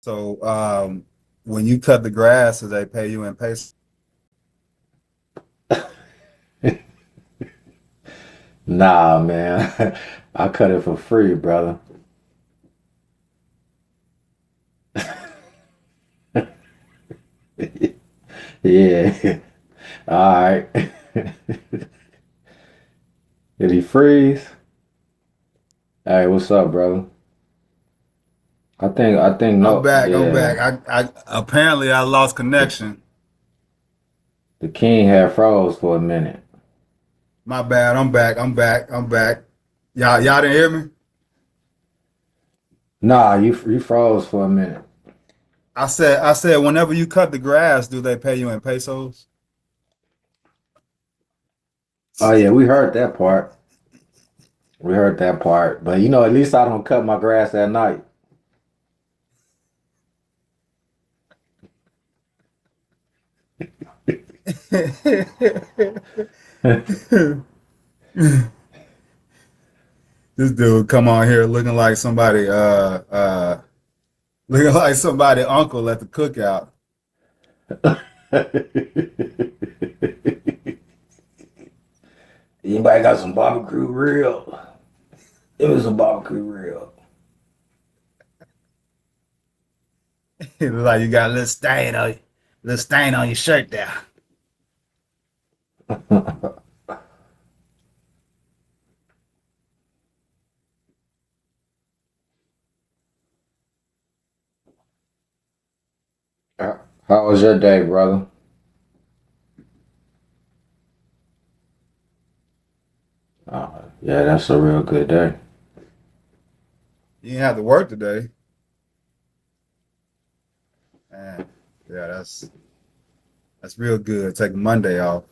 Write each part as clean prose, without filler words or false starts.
So when you cut the grass, do they pay you in pesos? Nah, man. I cut it for free, brother. Yeah. All right. Did he freeze? Hey, what's up, brother? I think I'm no, back. I'm yeah. back. I apparently I lost The connection. the king had froze for a minute. My bad. I'm back. I'm back. I'm back. Y'all didn't hear me? Nah, you froze for a minute. I said whenever you cut the grass, do they pay you in pesos? Oh yeah, we heard that part. We heard that part. But at least I don't cut my grass at night. This dude come on here looking like somebody uncle at the cookout. Anybody got some barbecue real? It was a barbecue real. It look like you got a little stain on your shirt there. How was your day, brother? Yeah, that's a real good day. You didn't have to work today. Man, yeah, that's real good. Take Monday off.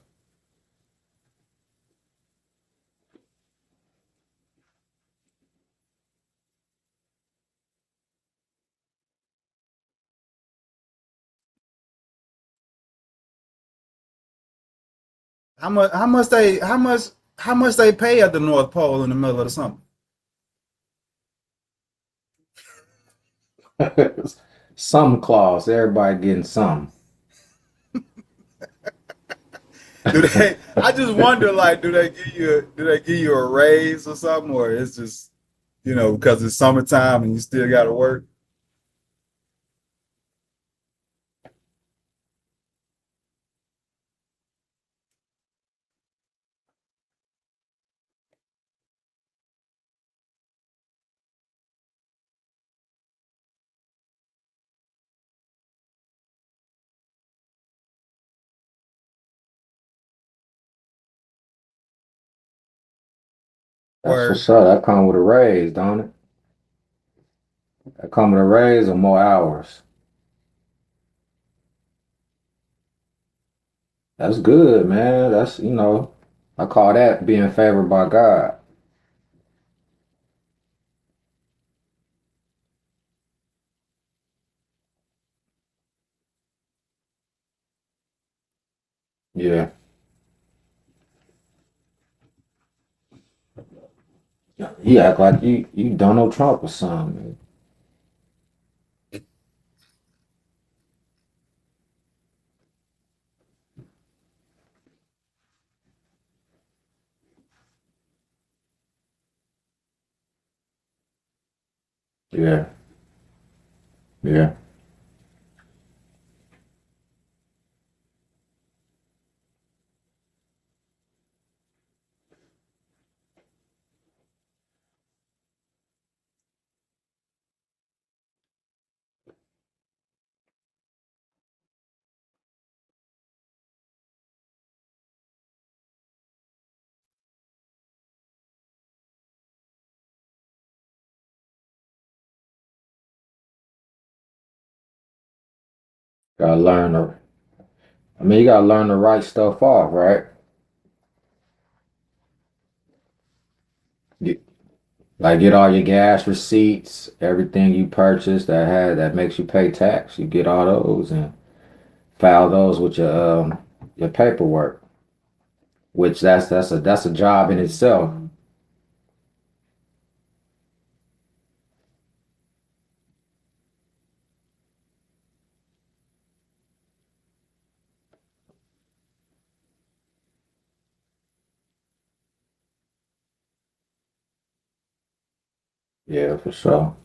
How much they pay at the North Pole in the middle of the summer? Some clause, everybody getting some. Do they I just wonder like do they give you a raise or something, or it's just because it's summertime and you still gotta work? That's Word. what's up. That come with a raise, don't it? That come with a raise or more hours. That's good, man. I call that being favored by God. Yeah. You act like you Donald Trump or something. Yeah. Yeah. Gotta learn the you gotta learn to write stuff off, right? Get, like get all your gas receipts, everything you purchased that makes you pay tax. You get all those and file those with your paperwork, which that's a job in itself. Yeah, for sure.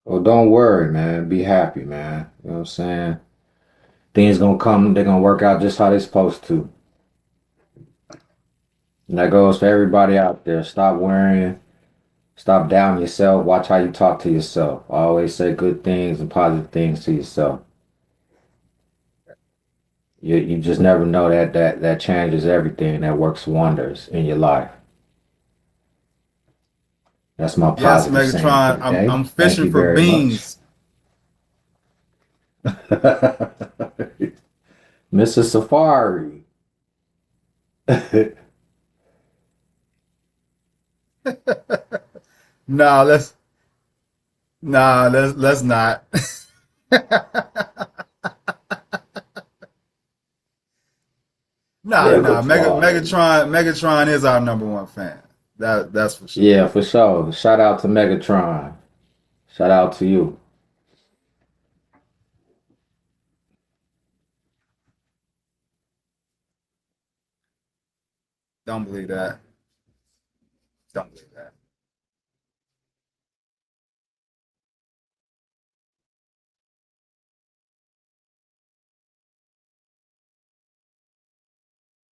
Well, don't worry, man. Be happy, man. You know what I'm saying? Things gonna come, they're gonna work out just how they're supposed to. And that goes for everybody out there. Stop worrying. Stop doubting yourself. Watch how you talk to yourself. Always say good things and positive things to yourself. You just never know that changes everything. That works wonders in your life. That's my Yes, positive saying for Megatron. the I'm day. I'm Thank fishing you for very much. beans. Mr. Safari. Nah, let's not. Megatron. Megatron is our number one fan. That's for sure. Yeah, for sure. Shout out to Megatron. Shout out to you. Don't believe that. Don't believe that.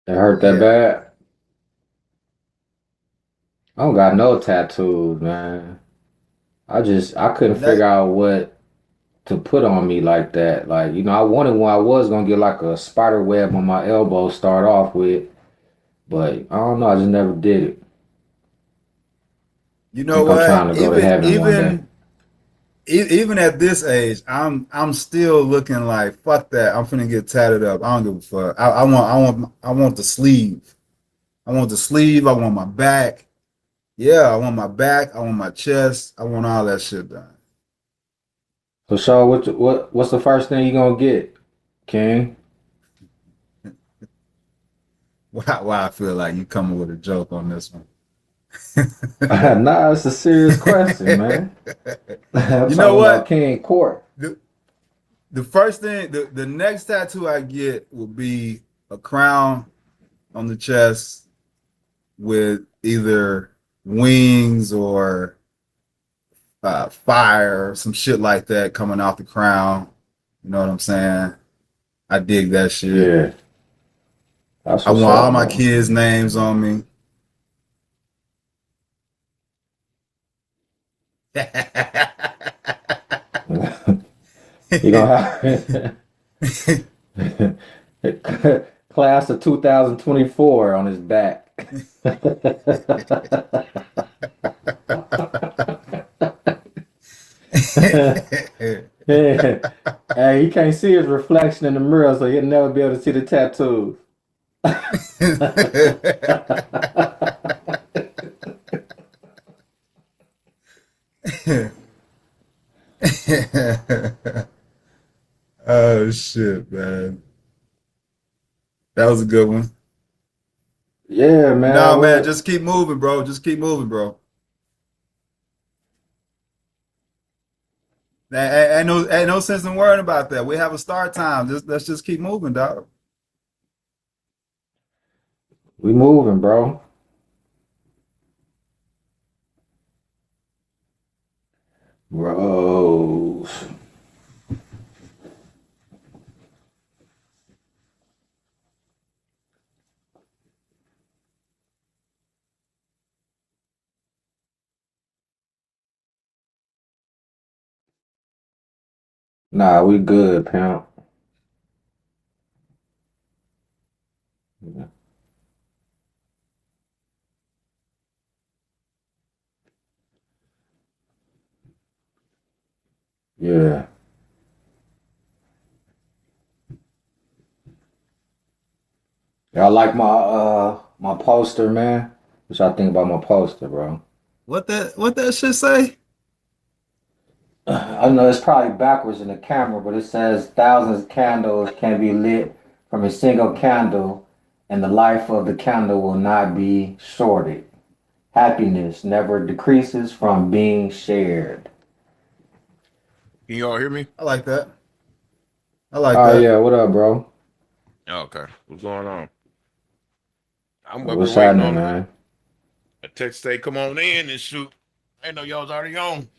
It hurt that Yeah. bad? I don't got no tattoos, man. I couldn't figure That out what to put on me like that. Like, I wanted one. I was gonna get like a spider web on my elbow, start off with, but I don't know. I just never did it. you I know think I'm what? trying to go to heaven one day. Even at this age, I'm still looking like fuck that. I'm finna get tatted up. I don't give a fuck. I want the sleeve. I want the sleeve. I want my back. Yeah, I want my back. I want my chest. I want all that shit done. So, Shaw, what's the first thing you gonna get, King? Why I feel like you coming with a joke on this one. Nah, it's a serious question, man. I'm You know talking about what? King Court. The, the first thing, the next tattoo I get will be a crown on the chest with either wings or fire, some shit like that coming off the crown. You know what I'm saying? I dig that shit. Yeah, that's I what's want all up, my bro. kids' names on me. You gonna have class of 2024 on his back. Yeah. Hey, he can't see his reflection in the mirror, so he'll never be able to see the tattoos. Oh shit, man. That was a good one. Yeah, No, man. man, What? just keep moving, bro. Just keep moving, bro. Ain't no sense in worrying about that. We have a start time. Just let's just keep moving, dog. We moving, bro. Bro. Nah, we good, pimp. Yeah. Y'all like my poster, man? What y'all think about my poster, bro? What that shit say? I know it's probably backwards in the camera, but it says thousands of candles can be lit from a single candle, and the life of the candle will not be shorted. Happiness never decreases from being shared. Can you all hear me? I like that. I like Oh that. yeah, what up, bro? Oh, okay. What's going on? I'm up here What's waiting happening, on man? a text say, come on in and shoot. I know y'all was already on.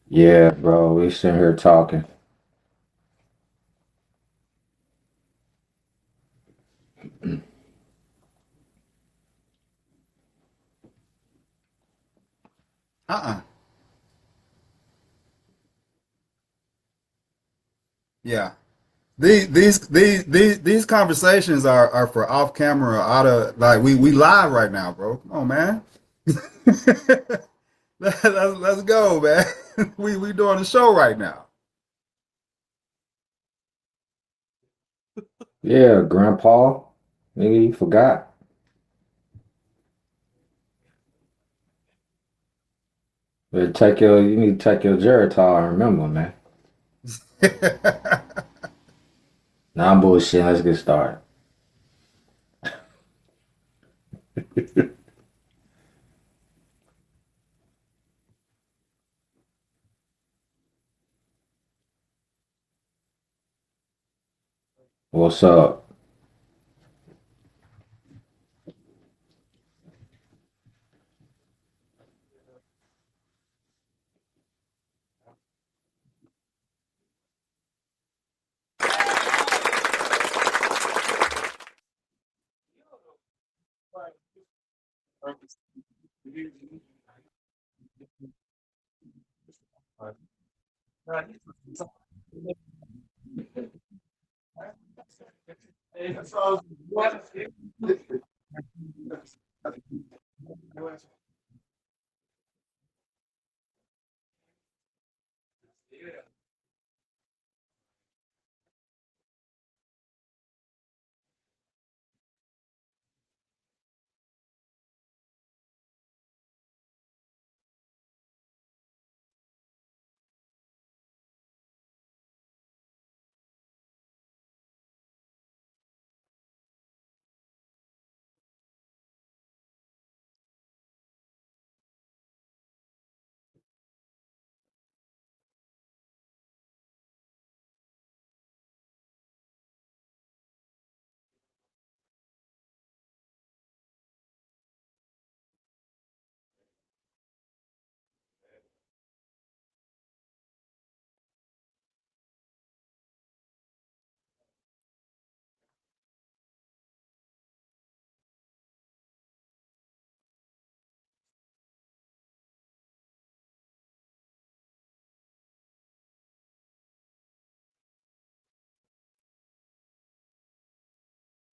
Yeah, bro, we sitting here talking. Uh-uh. Yeah. These conversations are for off camera, out of like we live right now, bro. Come on, man. Let's go, man. We doing a show right now. Yeah, Grandpa, nigga, you forgot. You need to take your Geritol and remember, man. Nah, I'm bullshit. Let's get started. What's up?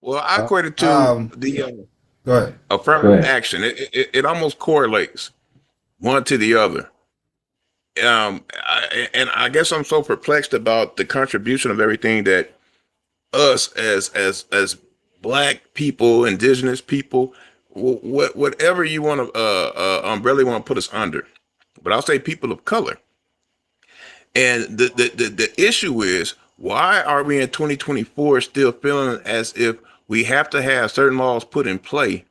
Well, I Uh, equate it to Um, the go ahead. Go affirmative ahead. action. It almost correlates one to the other. And I guess I'm so perplexed about the contribution of everything that us as black people, indigenous people, whatever you want to umbrella you want to put us under, but I'll say people of color. And the issue is, why are we in 2024 still feeling as if we have to have certain laws put in play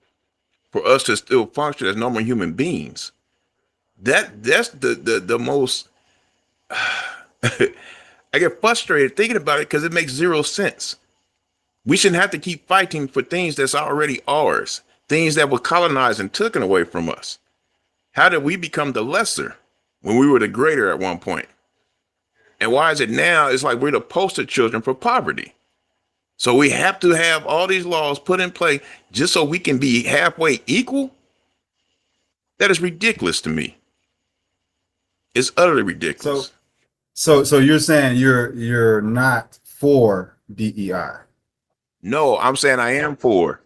for us to still function as normal human beings? That's the most I get frustrated thinking about it because it makes zero sense. We shouldn't have to keep fighting for things that's already ours, things that were colonized and taken away from us. How did we become the lesser when we were the greater at one point? And why is it now? It's like we're the poster children for poverty. So we have to have all these laws put in play just so we can be halfway equal? That is ridiculous to me. It's utterly So ridiculous. so you're saying you're not for DEI. No, I'm saying I am for.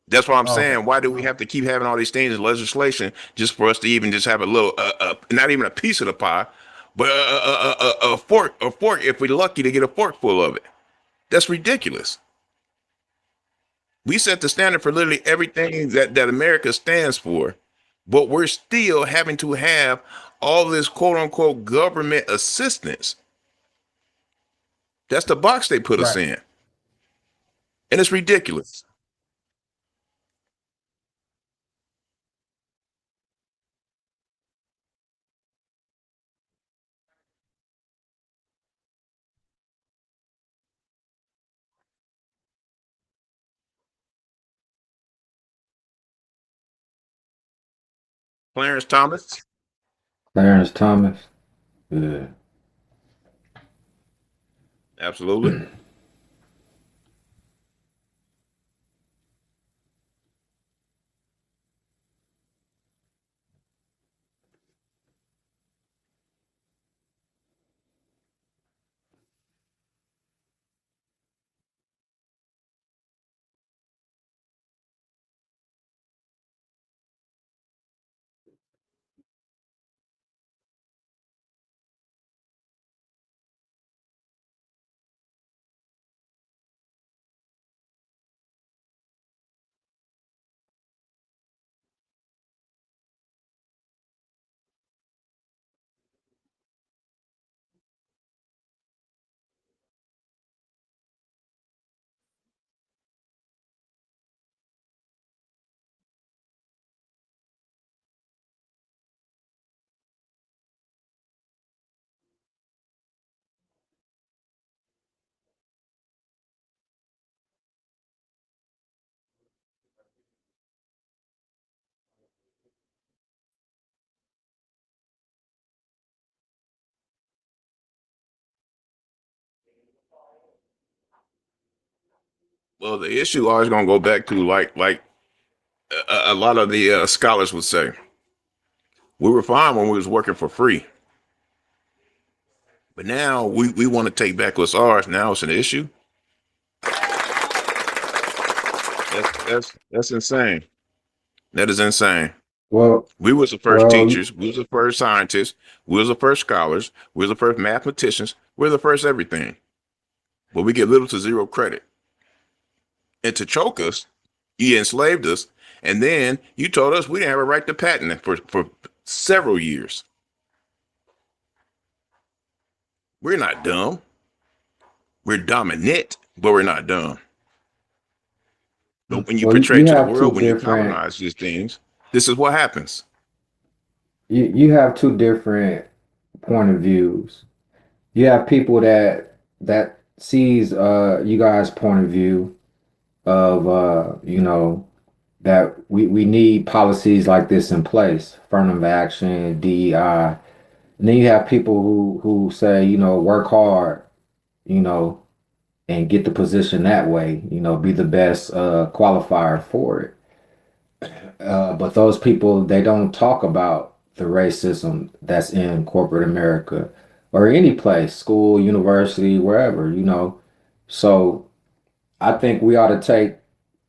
That's what I'm Oh, okay. saying. Why do we have to keep having all these things in legislation just for us to even just have a little, not even a piece of the pie, but a fork if we're lucky to get a fork full of it? That's ridiculous. We set the standard for literally everything that America stands for. but we're still having to have all this quote unquote government assistance. That's the box they put us Right. in, and it's ridiculous. Clarence Thomas, Clarence Thomas. Yeah. absolutely. Well, the issue always going to go back to like a lot of the scholars would say, we were fine when we was working for free, but now we want to take back what's ours. Now it's an issue. That's insane. That is insane. Well, We was the first well, teachers. We was the first scientists. We was the first scholars. We was the first mathematicians. We're the first everything. But we get little to zero credit. And to choke us, you enslaved us, and then you told us we didn't have a right to patent it for several years. We're not dumb. We're dominant, but we're not dumb. But when you well, portray you to the have two world, when you different colonize these things, this is what happens. you have two different point of views. You have people that sees you guys' point of view of that we need policies like this in place, affirmative action, DEI. And then you have people who say, work hard, you know, and get the position that way, be the best qualifier for it. But those people, they don't talk about the racism that's in corporate America or any place, school, university, wherever. So I think we ought to take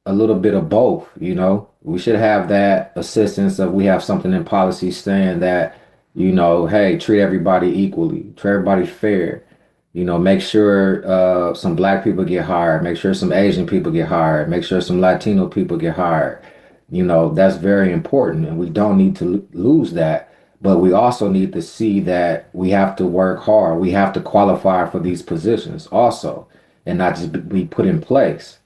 a little bit of both. We should have that assistance of we have something in policy saying that, hey, treat everybody equally, treat everybody fair. Make sure some black people get hired, make sure some Asian people get hired, make sure some Latino people get hired. That's very important, and we don't need to lose that. But we also need to see that we have to work hard. We have to qualify for these positions also, and not just be put in place.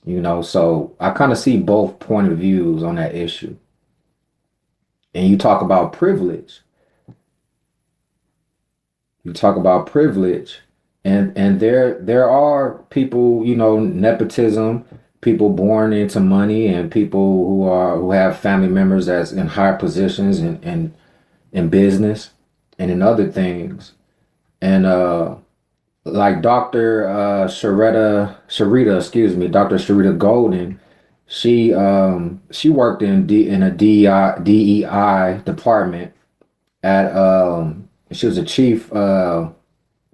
So I kind of see both point of views on that issue. And you talk about privilege, and there are people, nepotism, people born into money, and people who have family members that's in higher positions in business and in other things. And like Dr. Dr. Sharita Golden, she worked in a DEI department at she was a chief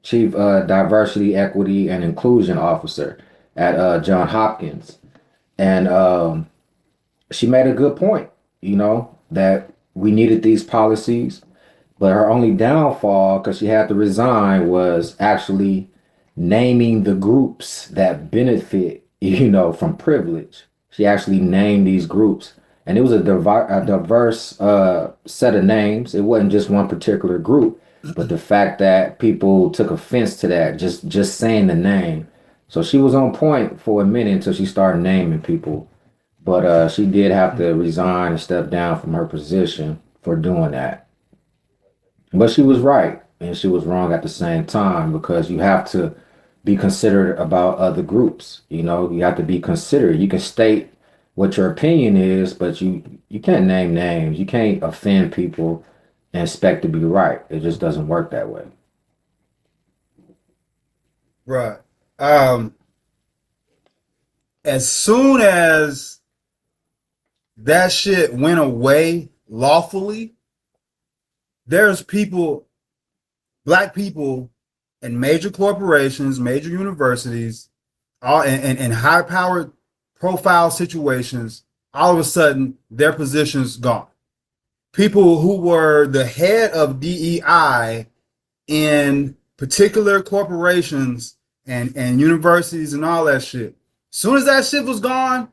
diversity, equity, and inclusion officer at John Hopkins, and she made a good point. That we needed these policies, but her only downfall, because she had to resign, was actually naming the groups that benefit, from privilege. She actually named these groups. and it was a diverse set of names. It wasn't just one particular group, but the fact that people took offense to that, just saying the name. So she was on point for a minute until she started naming people. But she did have to resign and step down from her position for doing that. But she was right and she was wrong at the same time because you have to be considerate about other groups. You know, you have to be considerate. You can state what your opinion is, but you can't name names. You can't offend people and expect to be right. It just doesn't work that way. Right. As soon as that shit went away lawfully, there's people, black people in major corporations, major universities, all in high powered profile situations, all of a sudden their positions gone. People who were the head of DEI in particular corporations and universities and all that shit. As soon as that shit was gone,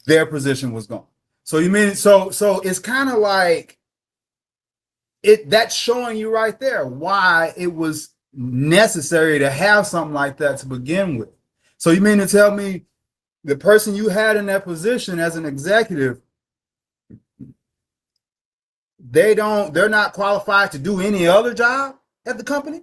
their position was gone. So you mean so it's kind of like that's showing you right there why it was necessary to have something like that to begin with. So you mean to tell me the person you had in that position as an executive, they're not qualified to do any other job at the company?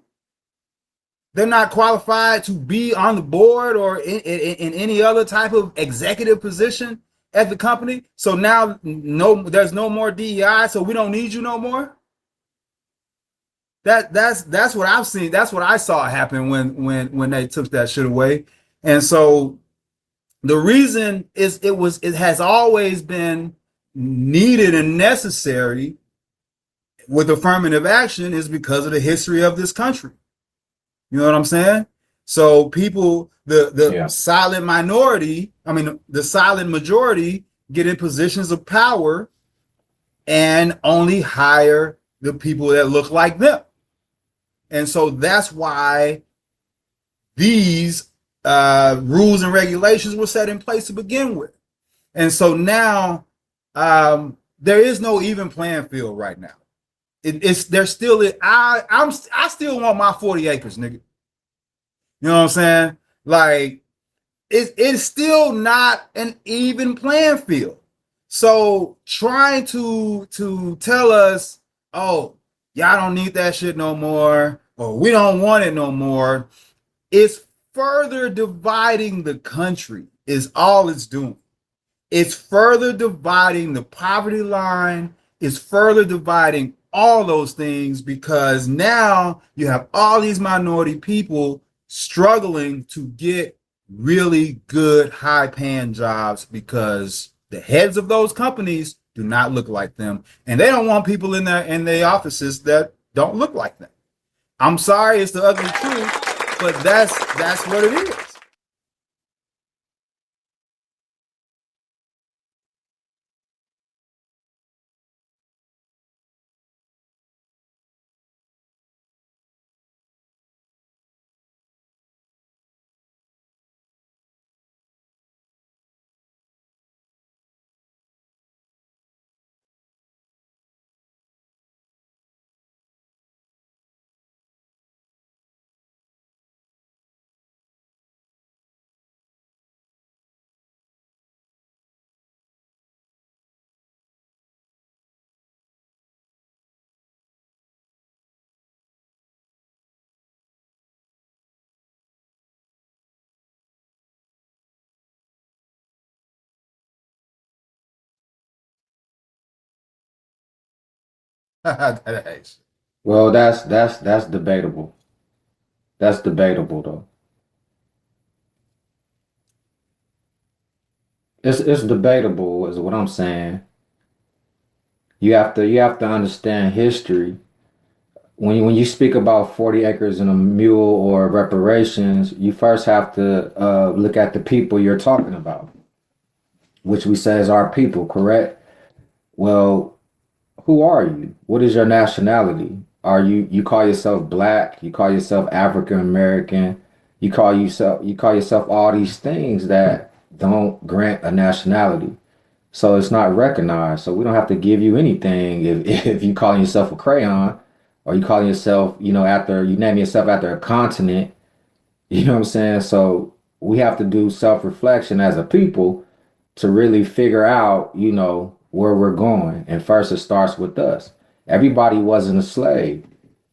They're not qualified to be on the board or in any other type of executive position at the company. So now there's no more DEI, so we don't need you no more. That's what I've seen. That's what I saw happen when they took that shit away. And so the reason is it has always been needed and necessary with affirmative action is because of the history of this country. You know what I'm saying? So people, the silent minority, the silent majority get in positions of power and only hire the people that look like them. And so that's why these rules and regulations were set in place to begin with. And so now there is no even playing field right now. There's still I still want my 40 acres, nigga. You know what I'm saying? Like it's still not an even playing field. So trying to tell us, oh, y'all don't need that shit no more, or we don't want it no more, it's further dividing the country is all it's doing. It's further dividing the poverty line. It's further dividing all those things because now you have all these minority people struggling to get really good high-paying jobs because the heads of those companies do not look like them, and they don't want people in their offices that don't look like them. I'm sorry, it's the ugly truth, but that's what it is. Well, that's debatable. That's debatable though. It's debatable is what I'm saying. You have to understand history. When you speak about 40 acres and a mule or reparations, you first have to look at the people you're talking about, which we say is our people, correct? Well, who are you? What is your nationality? Are you call yourself black? You call yourself African American? You call yourself all these things that don't grant a nationality. So it's not recognized. So we don't have to give you anything if you calling yourself a crayon, or you calling yourself, after you name yourself after a continent. You know what I'm saying? So we have to do self-reflection as a people to really figure out, where we're going. And first it starts with us. Everybody wasn't a slave.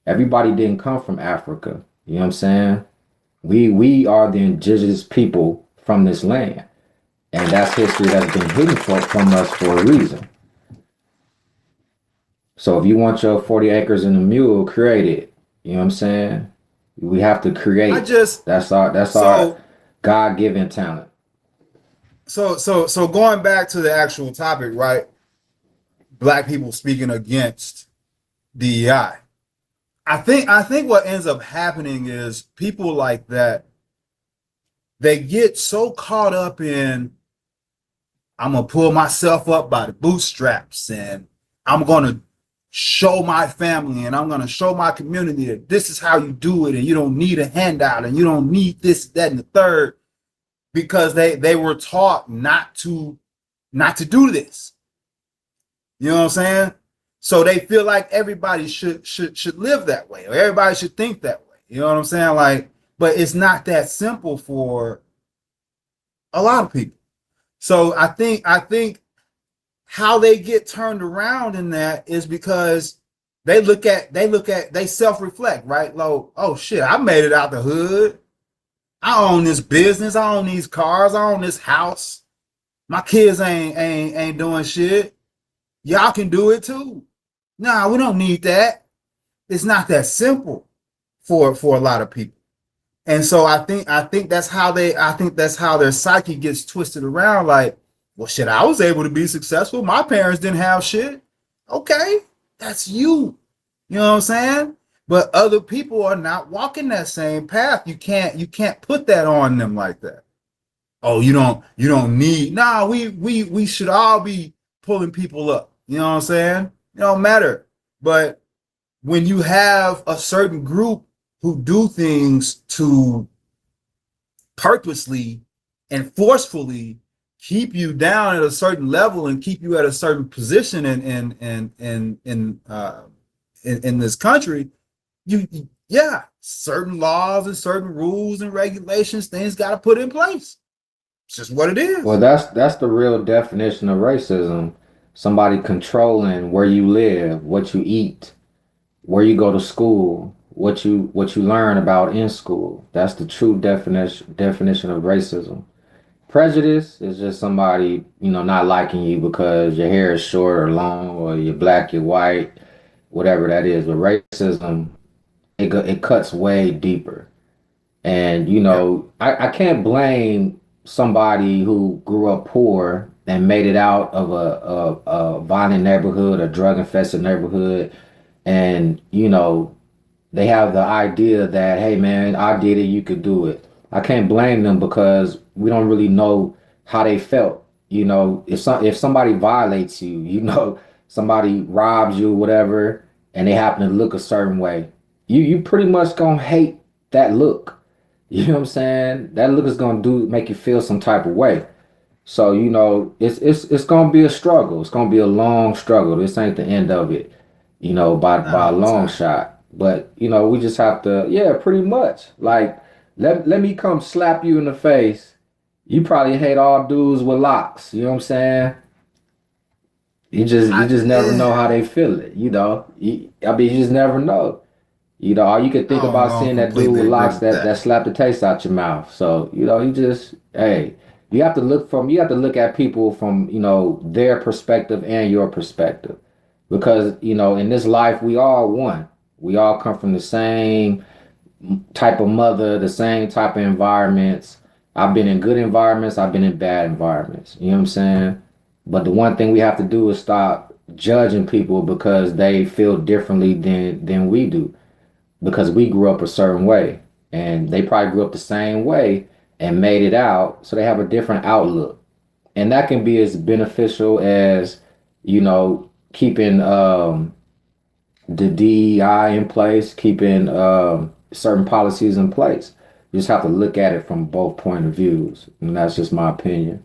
Everybody didn't come from Africa. You know what I'm saying? We are the indigenous people from this land. And that's history that's been hidden from us for a reason. So if you want your 40 acres and a mule, create it. You know what I'm saying? We have to I create. just That's our so God-given talent. so going back to the actual topic, right? Black people speaking against DEI. I think what ends up happening is people like that, they get so caught up in, I'm gonna pull myself up by the bootstraps, and I'm gonna show my family and I'm gonna show my community that this is how you do it, and you don't need a handout, and you don't need this, that, and the third, because they were taught not to do this. You know what I'm saying? So they feel like everybody should live that way, or everybody should think that way. You know what I'm saying? Like, but it's not that simple for a lot of people. So I think how they get turned around in that is because they self-reflect, right? Like, oh shit, I made it out the hood. I own this business, I own these cars, I own this house. My kids ain't doing shit. Y'all can do it too. Nah, we don't need that. It's not that simple for a lot of people. And so I think that's how their psyche gets twisted around. Like, well, shit, I was able to be successful. My parents didn't have shit. Okay, that's you. You know what I'm saying? But other people are not walking that same path. You can't put that on them like that. Oh, you don't need. Nah, we should all be pulling people up. You know what I'm saying? It don't matter. But when you have a certain group who do things to purposely and forcefully keep you down at a certain level and keep you at a certain position in this country, yeah, certain laws and certain rules and regulations, things got to put in place. It's just what it Well, is. that's the real definition of racism. Somebody controlling where you live, what you eat, where you go to school, what you learn about in school. That's the true definition of racism. Prejudice is just somebody, not liking you because your hair is short or long, or you're black, you're white, whatever that is. But racism, it cuts way deeper. And Yeah. I can't blame somebody who grew up poor and made it out of a violent neighborhood, a drug infested neighborhood, and they have the idea that, hey man, I did it, you could do it. I can't blame them because we don't really know how they felt. If somebody violates you, somebody robs you, whatever, and they happen to look a certain way, you pretty much gonna hate that look. You know what I'm saying? That look is gonna make you feel some type of way. So it's gonna be a struggle. It's gonna be a long struggle. This ain't the end of it, Not by a all the long time. shot. But we just have to, yeah, pretty much. Like let me come slap you in the face. You probably hate all dudes with locks. You know what I'm saying? You just never know how they feel it. I mean, you just never know. All you could I think don't about know. I seeing that dude completely with agree locks with that that. slap the taste out your mouth. So, hey, you have to look at people from, their perspective and your perspective. Because, in this life we all one. We all come from the same type of mother, the same type of environments. I've been in good environments, I've been in bad environments. You know what I'm saying? But the one thing we have to do is stop judging people because they feel differently than we do, because we grew up a certain way and they probably grew up the same way and made it out, so they have a different outlook. And that can be as beneficial as keeping the DEI in place, keeping certain policies in place. You just have to look at it from both point of views, and that's just my opinion.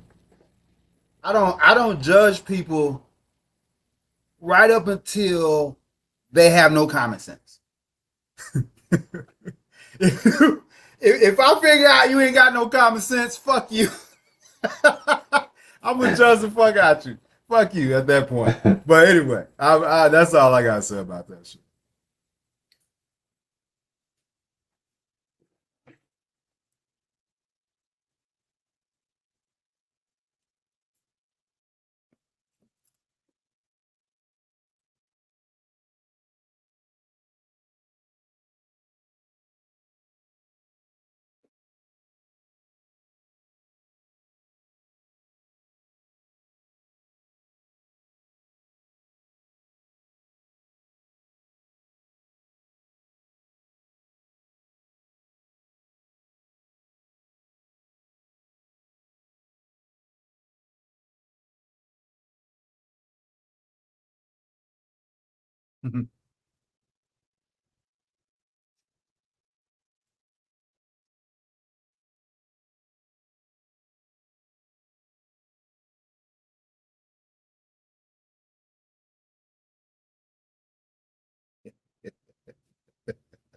I don't judge people right up until they have no common sense. if I figure out you ain't got no common sense, fuck you. I'm gonna judge the fuck out you. Fuck you at that point. But anyway, that's all I gotta say about that shit.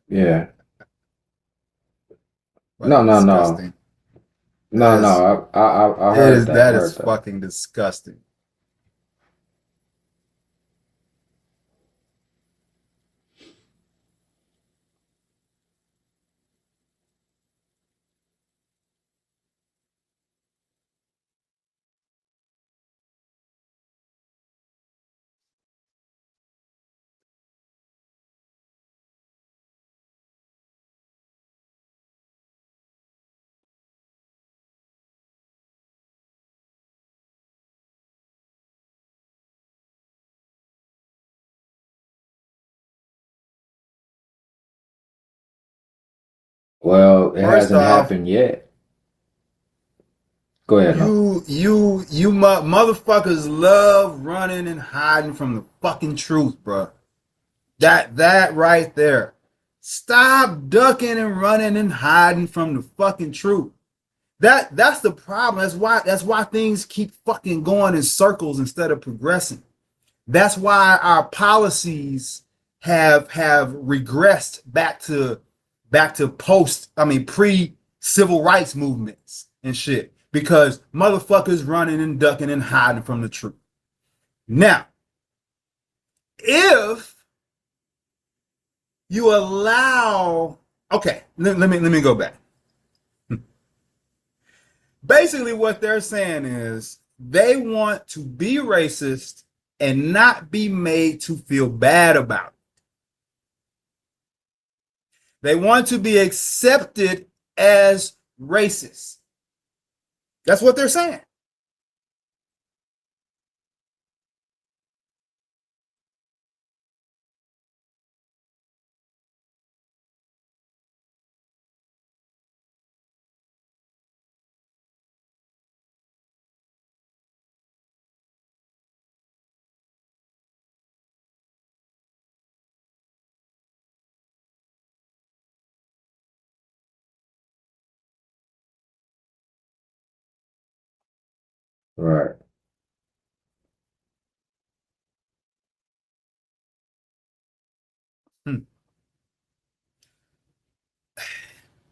Yeah. No, Fucking no, no. disgusting. That No, is no. I heard that. I that is heard that. fucking disgusting. Well, it First hasn't off, happened yet. Go ahead, no. you motherfuckers love running and hiding from the fucking truth, bro. That right there. Stop ducking and running and hiding from the fucking truth. That's the problem. That's why things keep fucking going in circles instead of progressing. That's why our policies have regressed back to pre civil rights movements and shit because motherfuckers running and ducking and hiding from the truth. Now, if you allow, okay, let me go back. Basically, what they're saying is they want to be racist and not be made to feel bad about it. They want to be accepted as racist. That's what they're saying. Right. Hmm.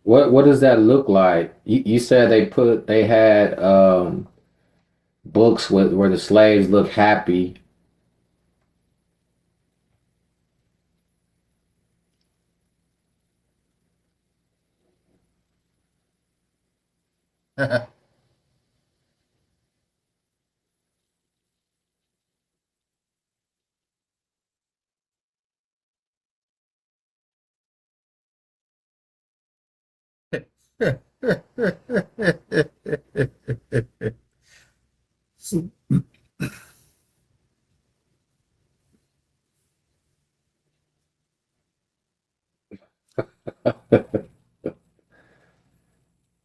What does that look like? You said they had books with where the slaves look happy.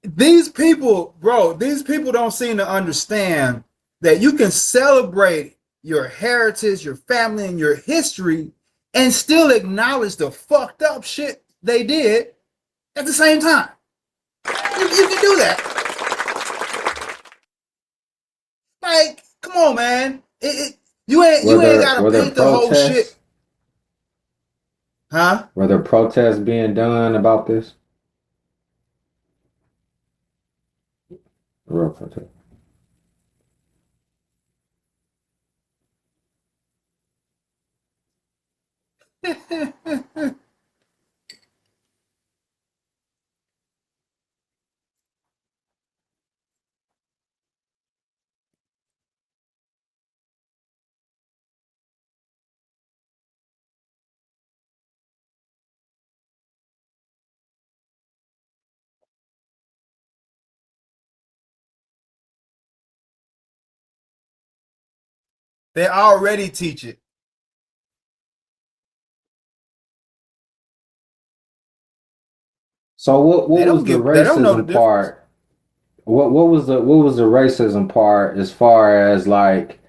These people, bro, these people don't seem to understand that you can celebrate your heritage, your family, and your history and still acknowledge the fucked up shit they did at the same time. You can do that. Like, man. You ain't gotta Were there paint the whole shit, protests? huh? Were there protests being done about this? Real protest. They already teach it. So what was the They don't know the racism difference. part? What was the racism part as far as like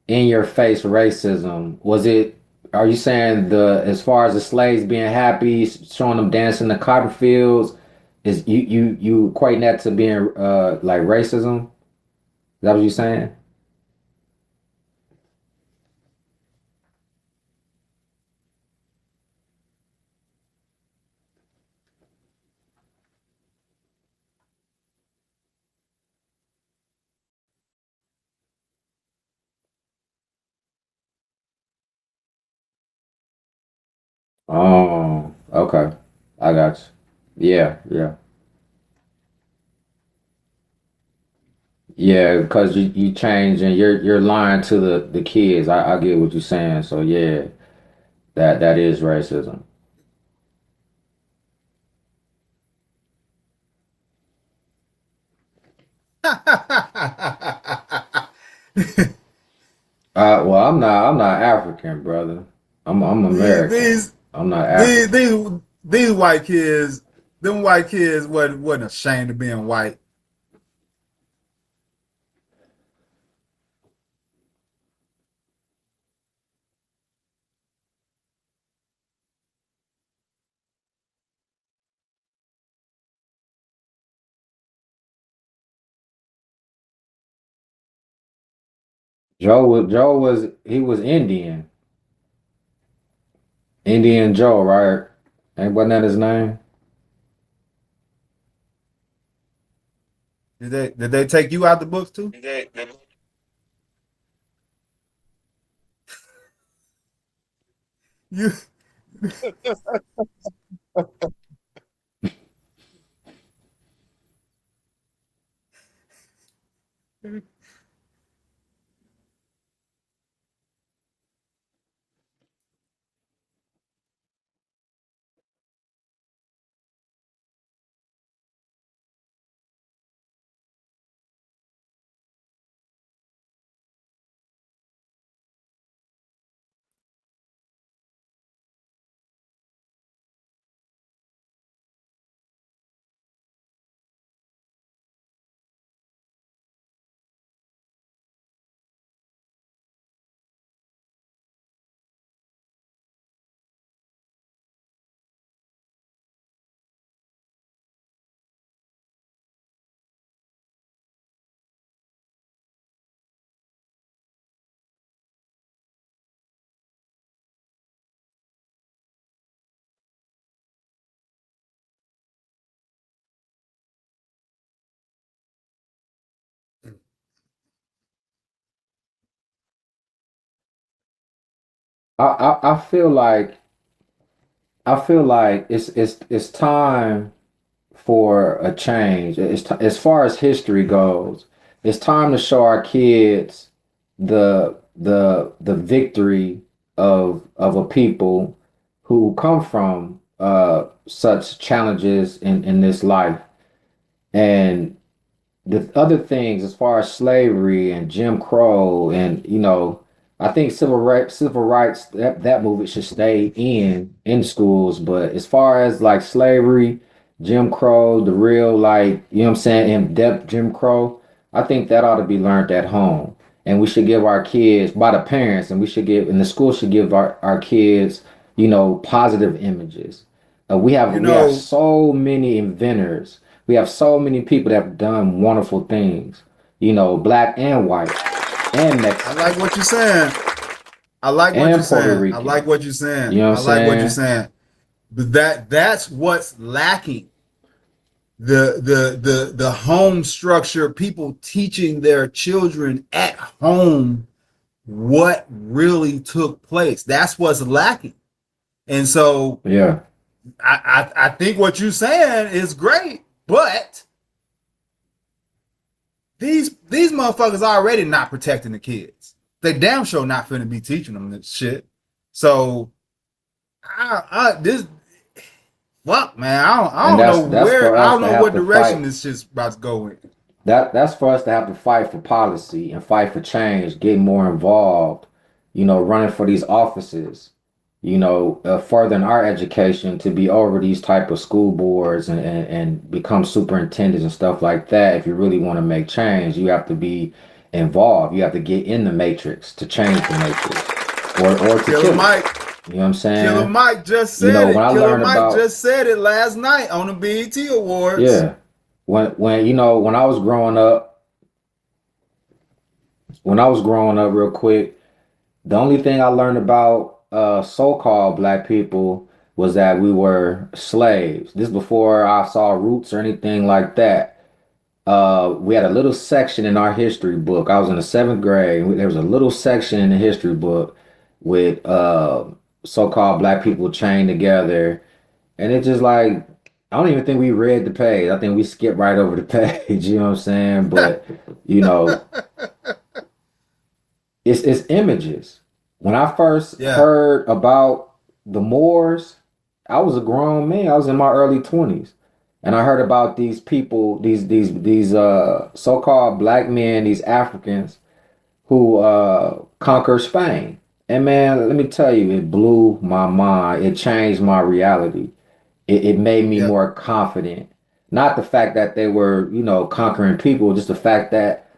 in your face racism? Was it, are you saying the, as far as the slaves being happy, showing them dancing in the cotton fields, is you equating that to being like racism? Is that what you're saying? Oh, okay. I got you. Yeah, yeah. Yeah, because you change and you're lying to the kids. I get what you're saying. So yeah, that is racism. Well, I'm not African, brother. I'm these American. these I'm not these African. these these white kids, them white kids wasn't ashamed of being white. Joe was he was Indian. Indian Joe, right? Ain't wasn't that his name? Did they take you out the books too? You I I feel like it's time for a change. As far as history goes, it's time to show our kids the victory of a people who come from such challenges in this life. And the other things as far as slavery and Jim Crow and I think civil rights that movie should stay in schools, but as far as like slavery, Jim Crow, the real, like, you know what I'm saying, in-depth Jim Crow, I think that ought to be learned at home. And we should give our kids, by the parents, and we should give, and the school should give our kids, positive images. you We have know so many inventors, we have so many people that have done wonderful things, black and white. and I like Mexican what you're saying. I like what you're and Puerto saying. I Rican. like what you're saying. You know what I I'm like what you're saying? saying. But that's what's lacking. The home structure, people teaching their children at home what really took place. That's what's lacking. And so Yeah. I think what you're saying is great, but these motherfuckers already not protecting the kids. They damn sure not finna be teaching them this shit. So I this fuck man, I And don't know that's where for I us don't to know have what to direction fight. this shit's about to go in. That's for us to have to fight for policy and fight for change, get more involved, running for these offices, furthering our education to be over these type of school boards and become superintendents and stuff like that. If you really want to make change, you have to be involved. You have to get in the matrix to change the matrix or to Killer kill it. Mike, You know what I'm Killer saying? Mike just said When it. I Killer learned Mike about just said it last night on the BET Awards. yeah, when I was growing up, real quick, the only thing I learned about so-called black people was that we were slaves. This before I saw roots or anything like that. We had a little section in our history book. I was in the seventh grade. There was a little section in the history book with so-called black people chained together, and it just like I don't even think we read the page. I think we skipped right over the page. You know what I'm saying? But you know, it's images. When I first Yeah, heard about the Moors, I was a grown man. I was in my early 20s. And I heard about these people, these so-called black men, these Africans who conquered Spain. And man, let me tell you, it blew my mind. It changed my reality. It made me yeah. more confident. Not the fact that they were, conquering people, just the fact that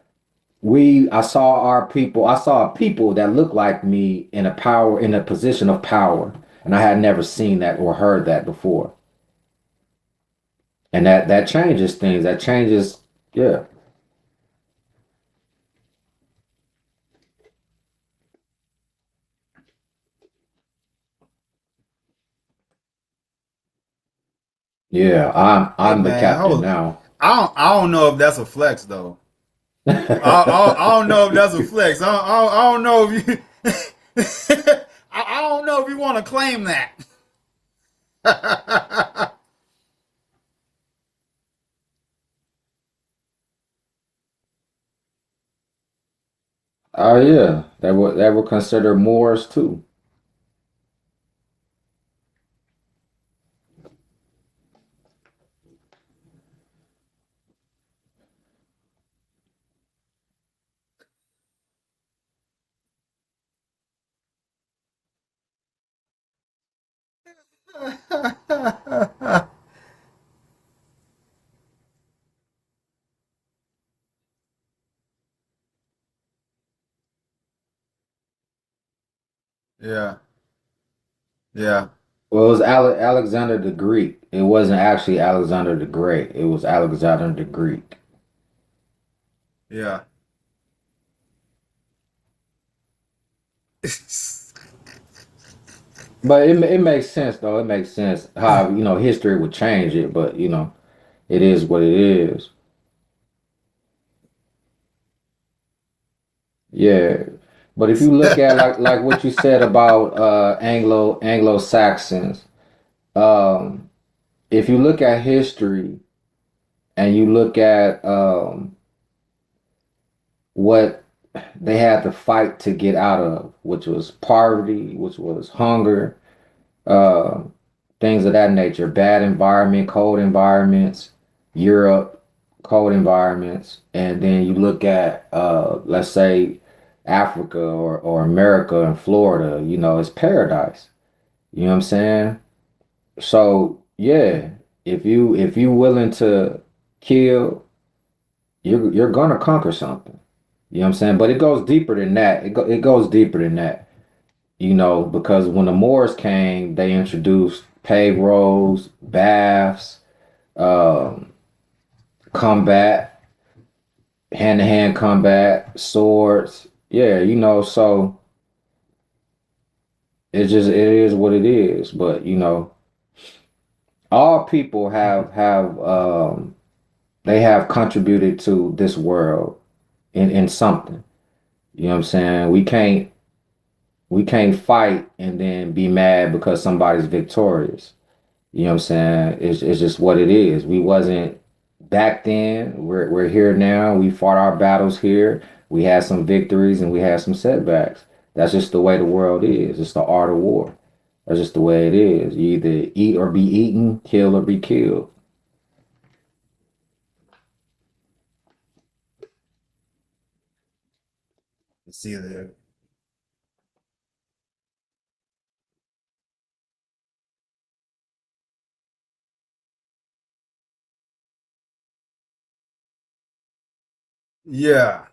I saw people that looked like me in a position of power. And I had never seen that or heard that before. And that changes things. That changes, yeah. Yeah, Hey I'm the man, captain hold. now. I don't know if that's a flex though. I don't know if that's a flex. I don't know if you. I don't know if you want to claim that. Oh yeah, that would consider Moors too. Yeah, yeah, Well, it was Alexander the Greek. It wasn't actually Alexander the Great. It was Alexander the Greek. yeah. But it makes sense though. It makes sense how history would change it. But it is what it is. Yeah. But if you look at like what you said about Anglo Saxons, um, if you look at history and you look at what they had to fight to get out of, which was poverty, which was hunger, uh, things of that nature, bad environment, cold environments, Europe, cold environments, and then you look at let's say Africa or America and Florida, it's paradise. You know what I'm saying? So yeah, if you willing to kill, you're gonna conquer something. You know what I'm saying? But it goes deeper than that. It goes deeper than that. Because when the Moors came, they introduced paved roads, baths, um, combat, hand-to-hand combat, swords. yeah, so it is what it is. But all people have they have contributed to this world in something. You know what I'm saying? We can't fight and then be mad because somebody's victorious. You know what I'm saying? It's just what it is. We wasn't back then. We're here now. We fought our battles here. We had some victories and we had some setbacks. That's just the way the world is. It's the art of war. That's just the way it is. You either eat or be eaten, kill or be killed. See there. Yeah.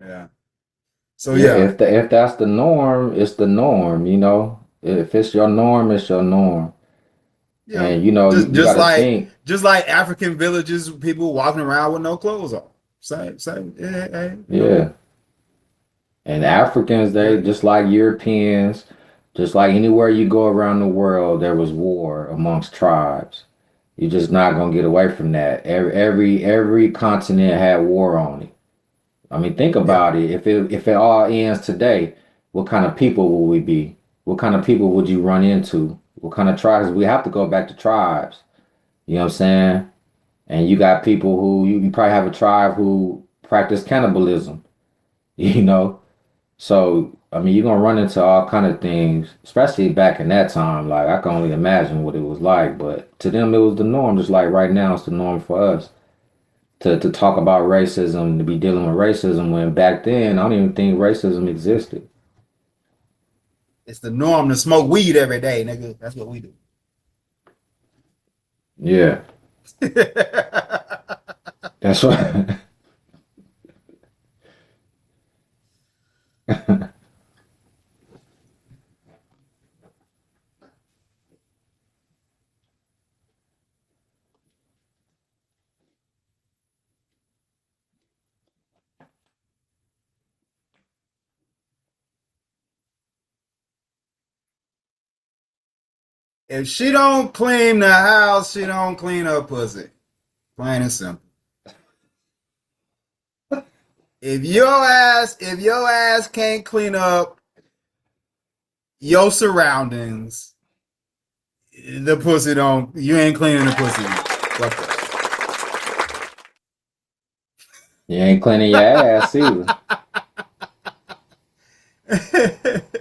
Yeah. So Yeah, yeah. if that's the norm, it's the norm. If it's your norm, it's your norm. Yeah. And you, Just you just gotta like think. just like African villages, people walking around with no clothes on. Same. Yeah. And Africans, Yeah. they just like Europeans, just like anywhere you go around the world, there was war amongst tribes. You're just not gonna get away from that. Every continent had war on it. I mean, think Yeah. about it. If it all ends today, what kind of people will we be? What kind of people would you run into? What kind of tribes? We have to go back to tribes. You know what I'm saying? And you got people who you probably have a tribe who practice cannibalism. You know, so I mean, you're gonna run into all kind of things, especially back in that time. Like I can only imagine what it was like, but to them it was the norm. Just like right now, it's the norm for us to talk about racism, to be dealing with racism. When back then, I don't even think racism existed. It's the norm to smoke weed every day, nigga. That's what we do. Yeah, that's what. If she don't clean the house, she don't clean her pussy. Plain and simple. If your ass can't clean up your surroundings, the pussy don't. You ain't cleaning the pussy. Fuck You ain't cleaning your ass either. that.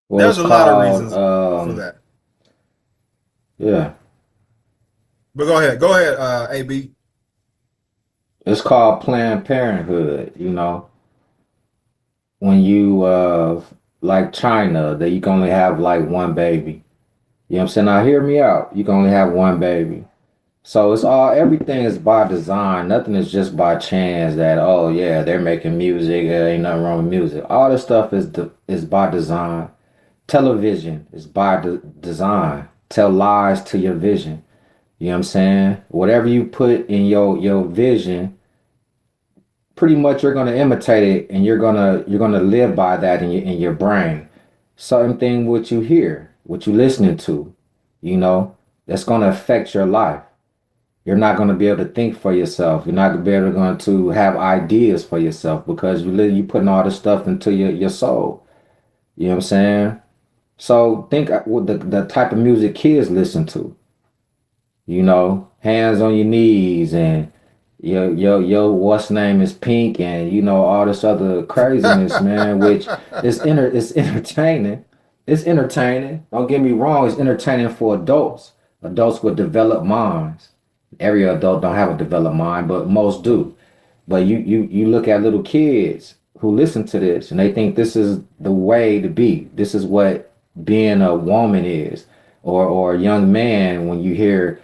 Well, There's it's a lot of called reasons for that. yeah, But go ahead. Go ahead, AB. it's called Planned Parenthood. When you like China, that you can only have like one baby. You know what I'm saying? Now hear me out. You can only have one baby. So it's all everything is by design. Nothing is just by chance that oh yeah, they're making music, ain't nothing wrong with music. All this stuff is by design. Television is by design. Tell lies to your vision. You know what I'm saying? Whatever you put in your vision, pretty much you're gonna imitate it and you're gonna live by that in your brain. Certain thing what you hear. what you listening to, you know, that's going to affect your life. You're not going to be able to think for yourself. You're not going to have ideas for yourself because you putting all this stuff into your soul. You know what I'm saying? So think what the type of music kids listen to. You know, hands on your knees and yo what's name is Pink and you know all this other craziness, man, which it's entertaining. It's entertaining. Don't get me wrong, it's entertaining for adults. Adults with developed minds. Every adult don't have a developed mind, but most do. But you look at little kids who listen to this and they think this is the way to be. This is what being a woman is. Or a young man when you hear,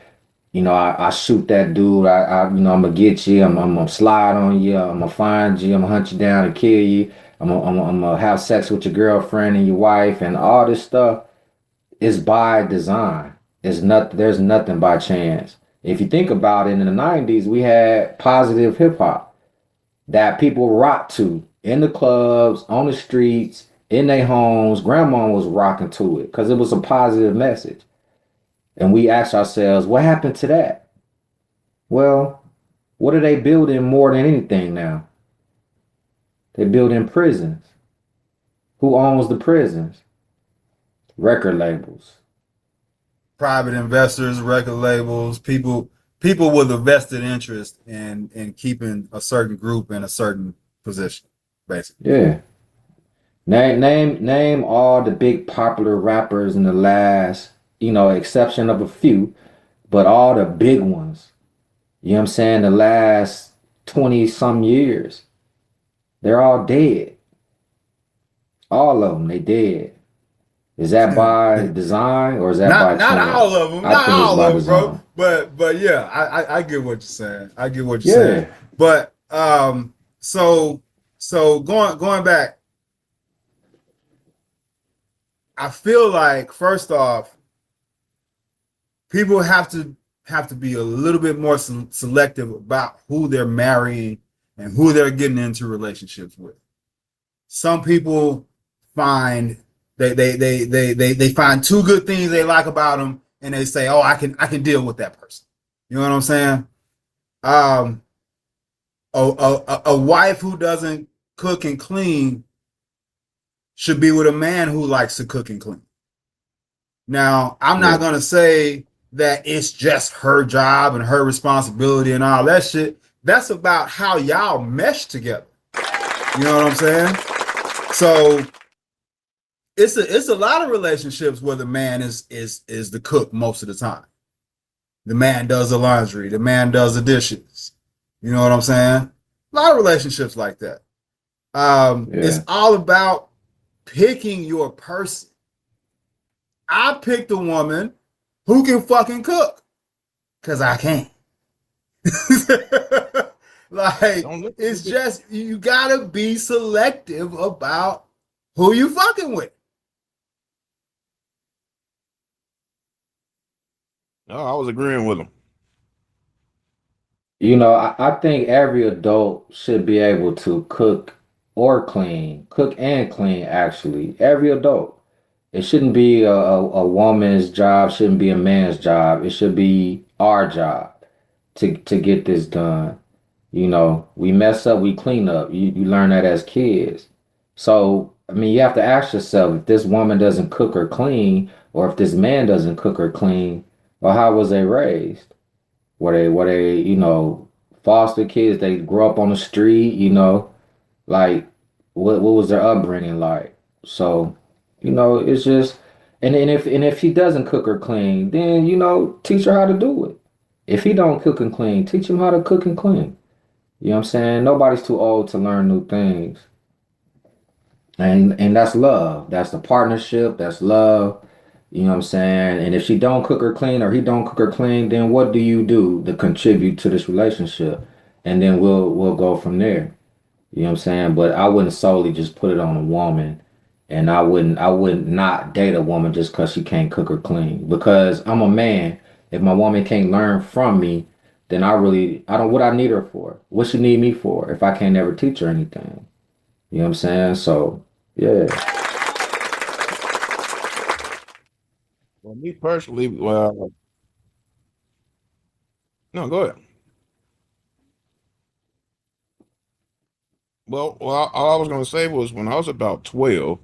you know, I shoot that dude, you know, I'm gonna get you, I'm gonna slide on you, I'm gonna find you, I'm gonna hunt you down and kill you, I'm gonna have sex with your girlfriend and your wife and all this stuff is by design. There's nothing by chance. If you think about it, in the 90s, we had positive hip hop that people rock to in the clubs, on the streets, in their homes. Grandma was rocking to it because it was a positive message. And we ask ourselves, what happened to that? Well, what are they building more than anything now? They building prisons. Who owns the prisons? Record labels. Private investors, record labels, people with a vested interest in keeping a certain group in a certain position, basically. Yeah. Name all the big popular rappers in the last, you know, exception of a few, but all the big ones. You know what I'm saying? The last 20 some years. They're all dead. All of them, they dead. Is that by design or is that by Not chance? all of them, I not think it's all by of them, bro. design. But yeah, I get what you're saying. I get what you're Yeah. saying. But so going back, I feel like first off, people have to be a little bit more selective about who they're marrying and who they're getting into relationships with. Some people find they find two good things they like about them, and they say, "Oh, I can deal with that person." You know what I'm saying? A wife who doesn't cook and clean should be with a man who likes to cook and clean. Now, I'm not gonna say that it's just her job and her responsibility and all that shit. That's about how y'all mesh together. You know what I'm saying? So it's a lot of relationships where the man is the cook most of the time. The man does the laundry, the man does the dishes. You know what I'm saying? A lot of relationships like that. It's all about picking your person. I picked a woman who can fucking cook because I can. Like, it's just, you gotta be selective about who you fucking with. No, I was agreeing with him. You know, I think every adult should be able to cook or clean, cook and clean, actually. Every adult. It shouldn't be a woman's job, shouldn't be a man's job. It should be our job to get this done. You know, we mess up, we clean up. You learn that as kids. So, I mean, you have to ask yourself if this woman doesn't cook or clean, or if this man doesn't cook or clean, well, how was they raised? Were they, you know, foster kids? They grew up on the street, you know, like what was their upbringing like? So, you know, it's just and if he doesn't cook or clean, then you know, teach her how to do it. If he don't cook and clean, teach him how to cook and clean. You know what I'm saying? Nobody's too old to learn new things. And that's love. That's the partnership. That's love. You know what I'm saying? And if she don't cook or clean or he don't cook or clean, then what do you do to contribute to this relationship? And then we'll go from there. You know what I'm saying? But I wouldn't solely just put it on a woman. And I wouldn't not date a woman just because she can't cook or clean. Because I'm a man. If my woman can't learn from me, then I don't what I need her for. What she need me for if I can't ever teach her anything. You know what I'm saying? So yeah. Me personally, well, no, go ahead. Well, all I was gonna say was when I was about 12,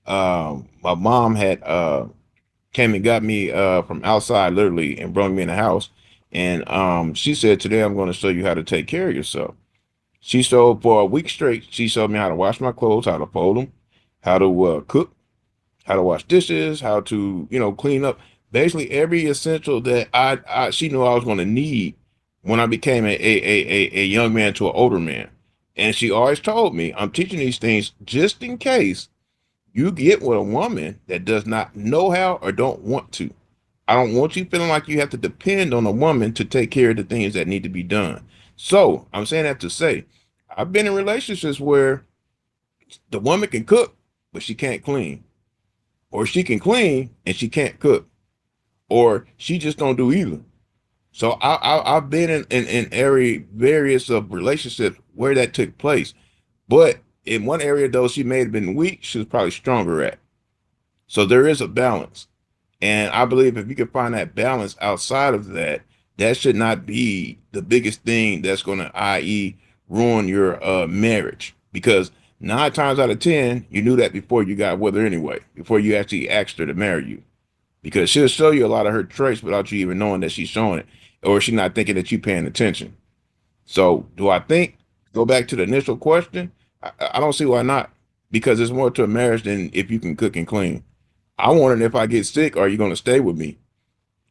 my mom had came and got me from outside literally and brought me in the house. And she said, "Today I'm going to show you how to take care of yourself." She showed for a week straight. She showed me how to wash my clothes, how to fold them, how to cook, how to wash dishes, how to clean up. Basically, every essential that she knew I was going to need when I became a young man to an older man. And she always told me, "I'm teaching these things just in case you get with a woman that does not know how or don't want to. I don't want you feeling like you have to depend on a woman to take care of the things that need to be done." So I'm saying that to say, I've been in relationships where the woman can cook, but she can't clean, or she can clean and she can't cook, or she just don't do either. So I've been in various of relationships where that took place. But in one area though, she may have been weak, she was probably stronger at. So there is a balance. And I believe if you can find that balance outside of that, that should not be the biggest thing that's going to, i.e., ruin your marriage. Because 9 times out of 10, you knew that before you got with her anyway, before you actually asked her to marry you. Because she'll show you a lot of her traits without you even knowing that she's showing it, or she's not thinking that you're paying attention. So, do I think, go back to the initial question? I don't see why not. Because it's more to a marriage than if you can cook and clean. I wondering if I get sick, are you going to stay with me?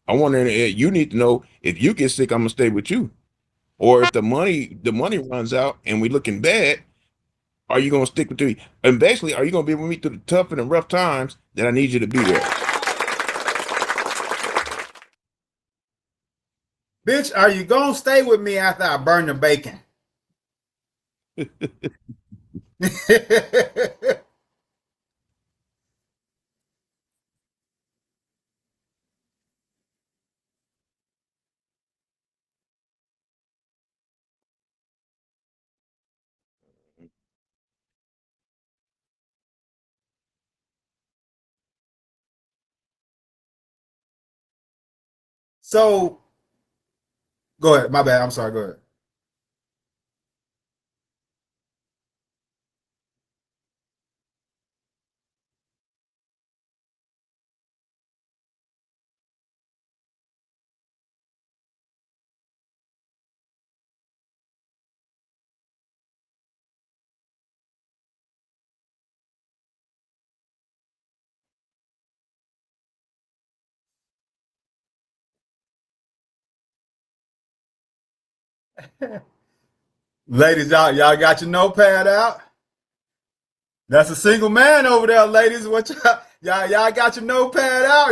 I wondering you need to know if you get sick, I'm gonna stay with you. Or if the money runs out and we looking bad, are you gonna stick with me? And basically, are you gonna be with me through the tough and the rough times that I need you to be there? Bitch, are you gonna stay with me after I burn the bacon? So go ahead. My bad. I'm sorry. Go ahead. Ladies, y'all got your notepad out? That's a single man over there, ladies. What y'all got your notepad out?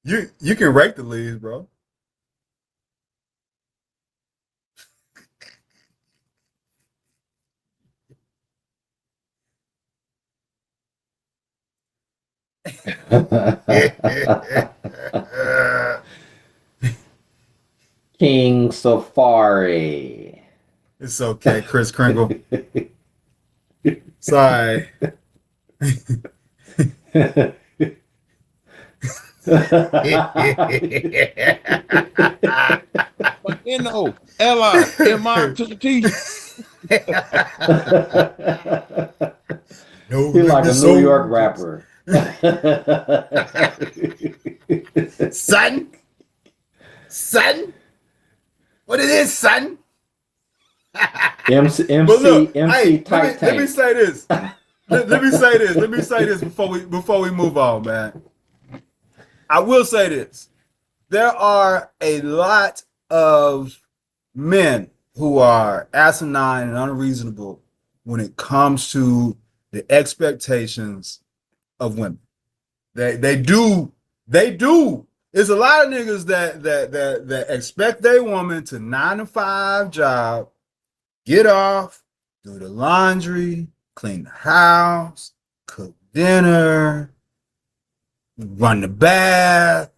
You can rake the leaves, bro. King Safari. It's okay, Chris Kringle. Sorry. But L-I-M-I to the T. No You're like a limit New York soldiers. rapper. Son, son, what it is, son? MC, But look, MC hey, Tight let me Tank. say this. Let me say this. Let me say this before we move on, man. I will say this. There are a lot of men who are asinine and unreasonable when it comes to the expectations of women. They do. They do. There's a lot of niggas that expect their woman to 9 to 5 job, get off, do the laundry, clean the house, cook dinner, run the bath.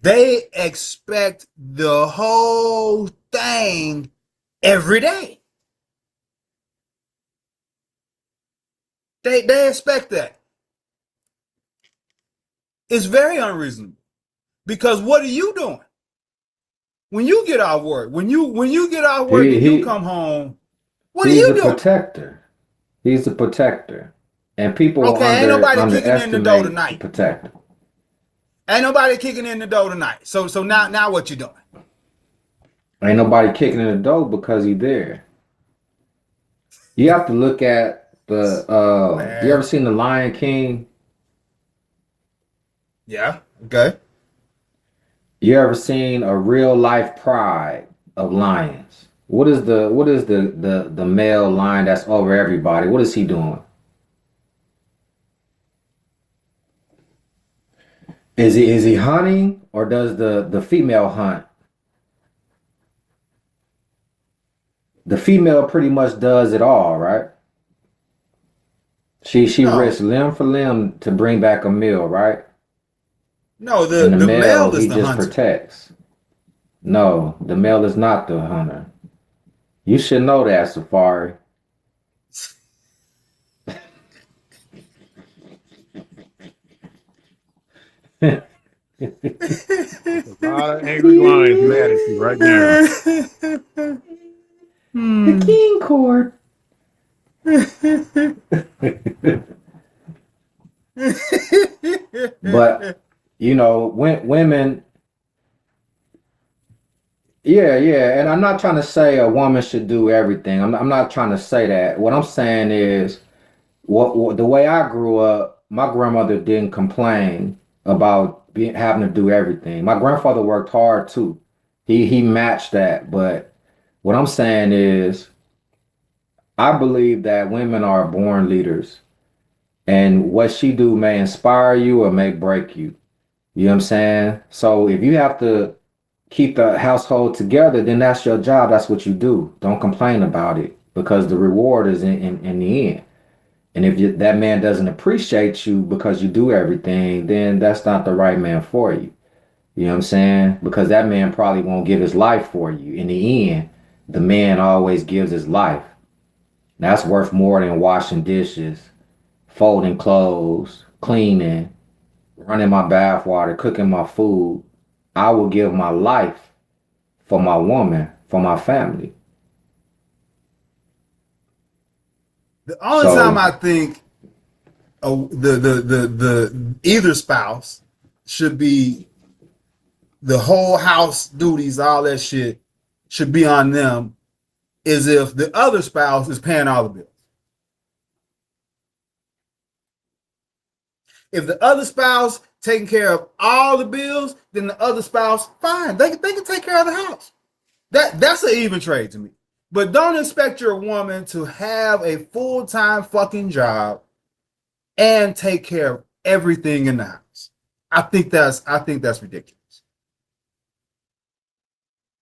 They expect the whole thing every day. They expect that. It's very unreasonable. Because what are you doing? When you get off work, when you get off work He and you he come home, what are he's you a doing? protector. He's a protector. And people will Okay, ain't nobody kicking in the door underestimate the tonight. protector. Ain't nobody kicking in the door tonight. So now what you doing? Ain't nobody kicking in the door because he's there. You have to look at the you ever Man. seen the Lion King? Yeah. Okay. You ever seen a real life pride of lions? What is the male lion that's over everybody? What is he doing? Is he hunting or does the female hunt? The female pretty much does it all, right? She No. risks limb for limb to bring back a meal, right? No, And the the male male is he the just hunter. protects. No, the male is not the hunter. You should know that, Safari. A lot of angry lions mad at you right now. The Hmm. king court. But when women, yeah, and I'm not trying to say a woman should do everything. I'm not trying to say that. What I'm saying is, what the way I grew up, my grandmother didn't complain about having to do everything. My grandfather worked hard too. He matched that, but what I'm saying is, I believe that women are born leaders, and what she do may inspire you or may break you. You know what I'm saying? So if you have to keep the household together, then that's your job. That's what you do. Don't complain about it because the reward is in the end. And if that man doesn't appreciate you because you do everything, then that's not the right man for you. You know what I'm saying? Because that man probably won't give his life for you. In the end, the man always gives his life. That's worth more than washing dishes, folding clothes, cleaning, running my bath water, cooking my food. I will give my life for my woman, for my family. The only time So I think the either spouse should be the whole house duties, all that shit should be on them is if the other spouse is paying all the bills. If the other spouse taking care of all the bills, then the other spouse, fine, they can take care of the house. That's an even trade to me. But don't expect your woman to have a full-time fucking job and take care of everything in the house. I think that's ridiculous.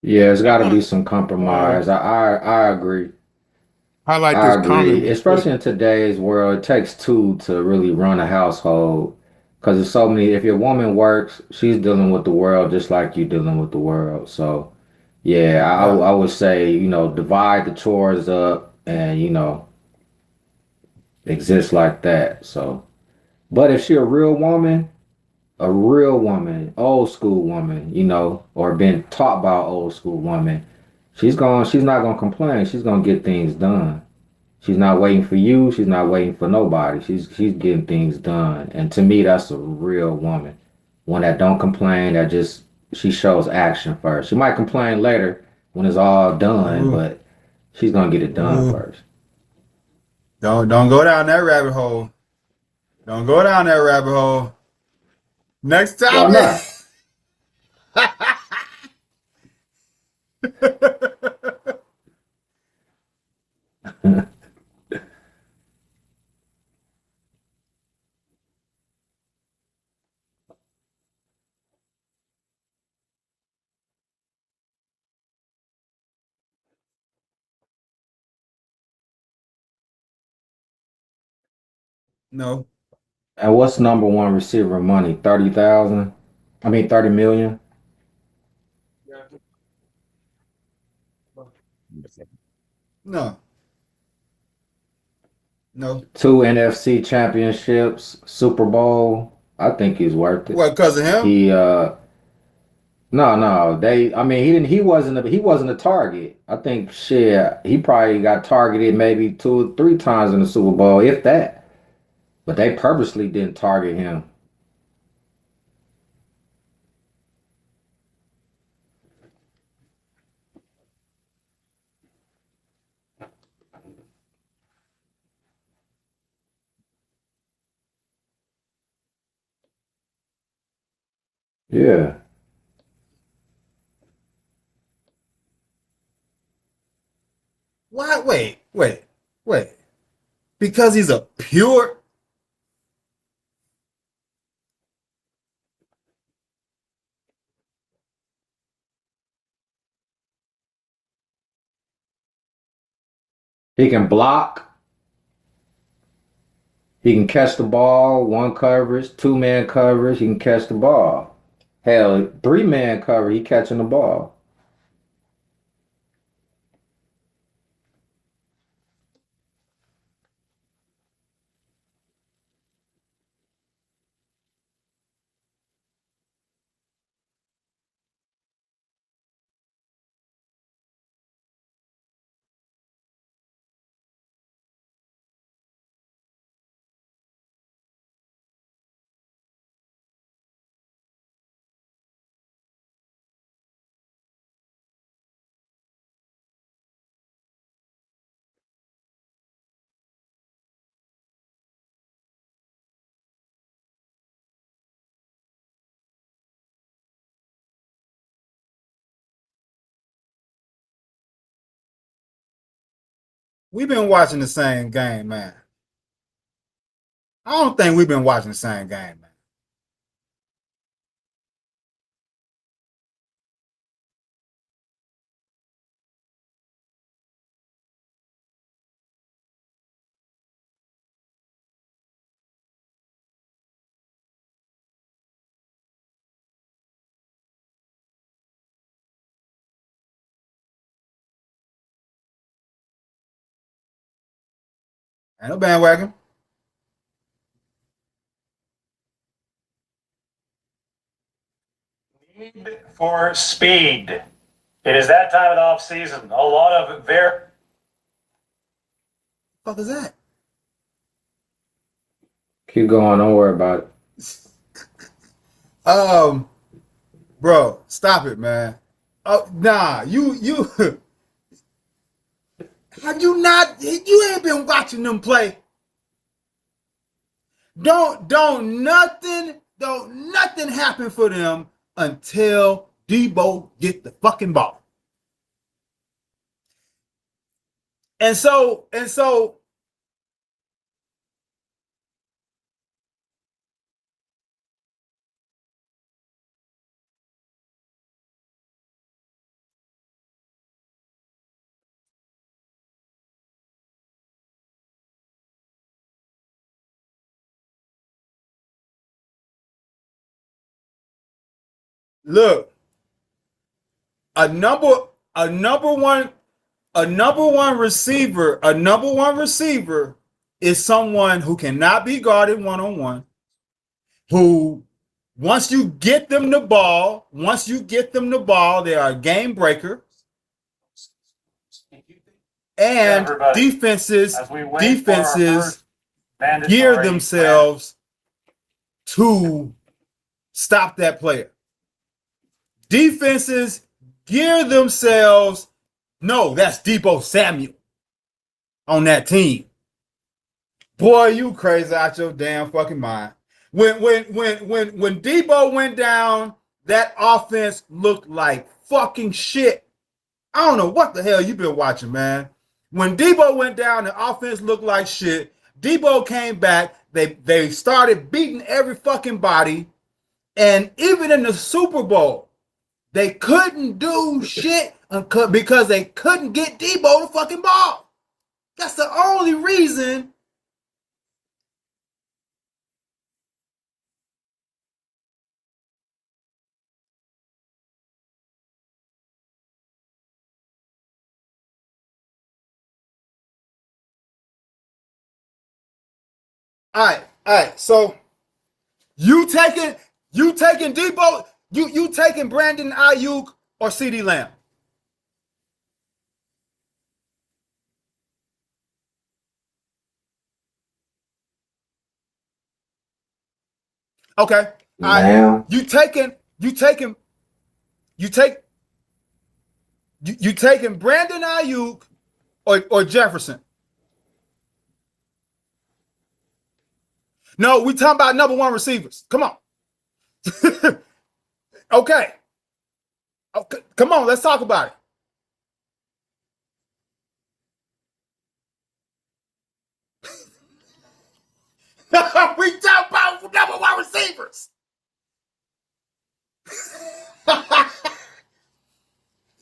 yeah, it's I got to want be some to compromise. I agree. highlight I this comment agree. real quick. Especially in today's world, it takes two to really run a household. Because there's so many. If your woman works, she's dealing with the world just like you dealing with the world. So yeah, Yeah. I would say divide the chores up and exist like that. So, but if she a real woman, old school woman, or been taught by an old school woman, she's not gonna complain. She's gonna get things done. She's not waiting for you. She's not waiting for nobody. She's getting things done. And to me, that's a real woman. One that don't complain, that just she shows action first. She might complain later when it's all done, Ooh, but she's gonna get it done ooh. first. Don't go down that rabbit hole. Don't go down that rabbit hole. Next Why topic. not? No. And what's number one receiver money? 30,000? I mean 30 million? No, no. Two NFC championships, Super Bowl. I think he's worth it. What? Because of him? He no, I mean he wasn't a target. I think shit, he probably got targeted maybe 2 or 3 times in the Super Bowl, if that. But they purposely didn't target him. Yeah. Why? Wait. Because he's a pure. He can block, he can catch the ball, one coverage, 2-man coverage, he can catch the ball. Hell, 3-man cover, he catching the ball. We've been watching the same game, man. I don't think we've been watching the same game, man. Ain't no bandwagon. Need for speed. It is that time of the off season. A lot of very. What the fuck is that? Keep going, don't worry about it. Um, bro, stop it, man. Oh, nah, you have you not? You ain't been watching them play. Don't nothing happen for them until Debo get the fucking ball. And so, look, a number a number one a number one receiver is someone who cannot be guarded one on one, who once you get them the ball, they are a game breaker, and Everybody, defenses as we wait for our defenses first gear mandatory themselves to stop that player. Defenses gear themselves. No, that's Debo Samuel on that team. Boy, you crazy out your damn fucking mind. When Debo went down, that offense looked like fucking shit. I don't know what the hell you been watching, man. When Debo went down, the offense looked like shit. Debo came back. They started beating every fucking body. And even in the Super Bowl, they couldn't do shit because they couldn't get Debo the fucking ball. That's the only reason. All right. So you taking you taking Debo, you taking Brandon Ayuk or CD Lamb? Okay. All right. Lamb. You taking you taking you take you taking Brandon Ayuk or Jefferson? No, we talking about number one receivers. Come on. Okay. Okay. Come on, let's talk about it. We talk about number one receivers.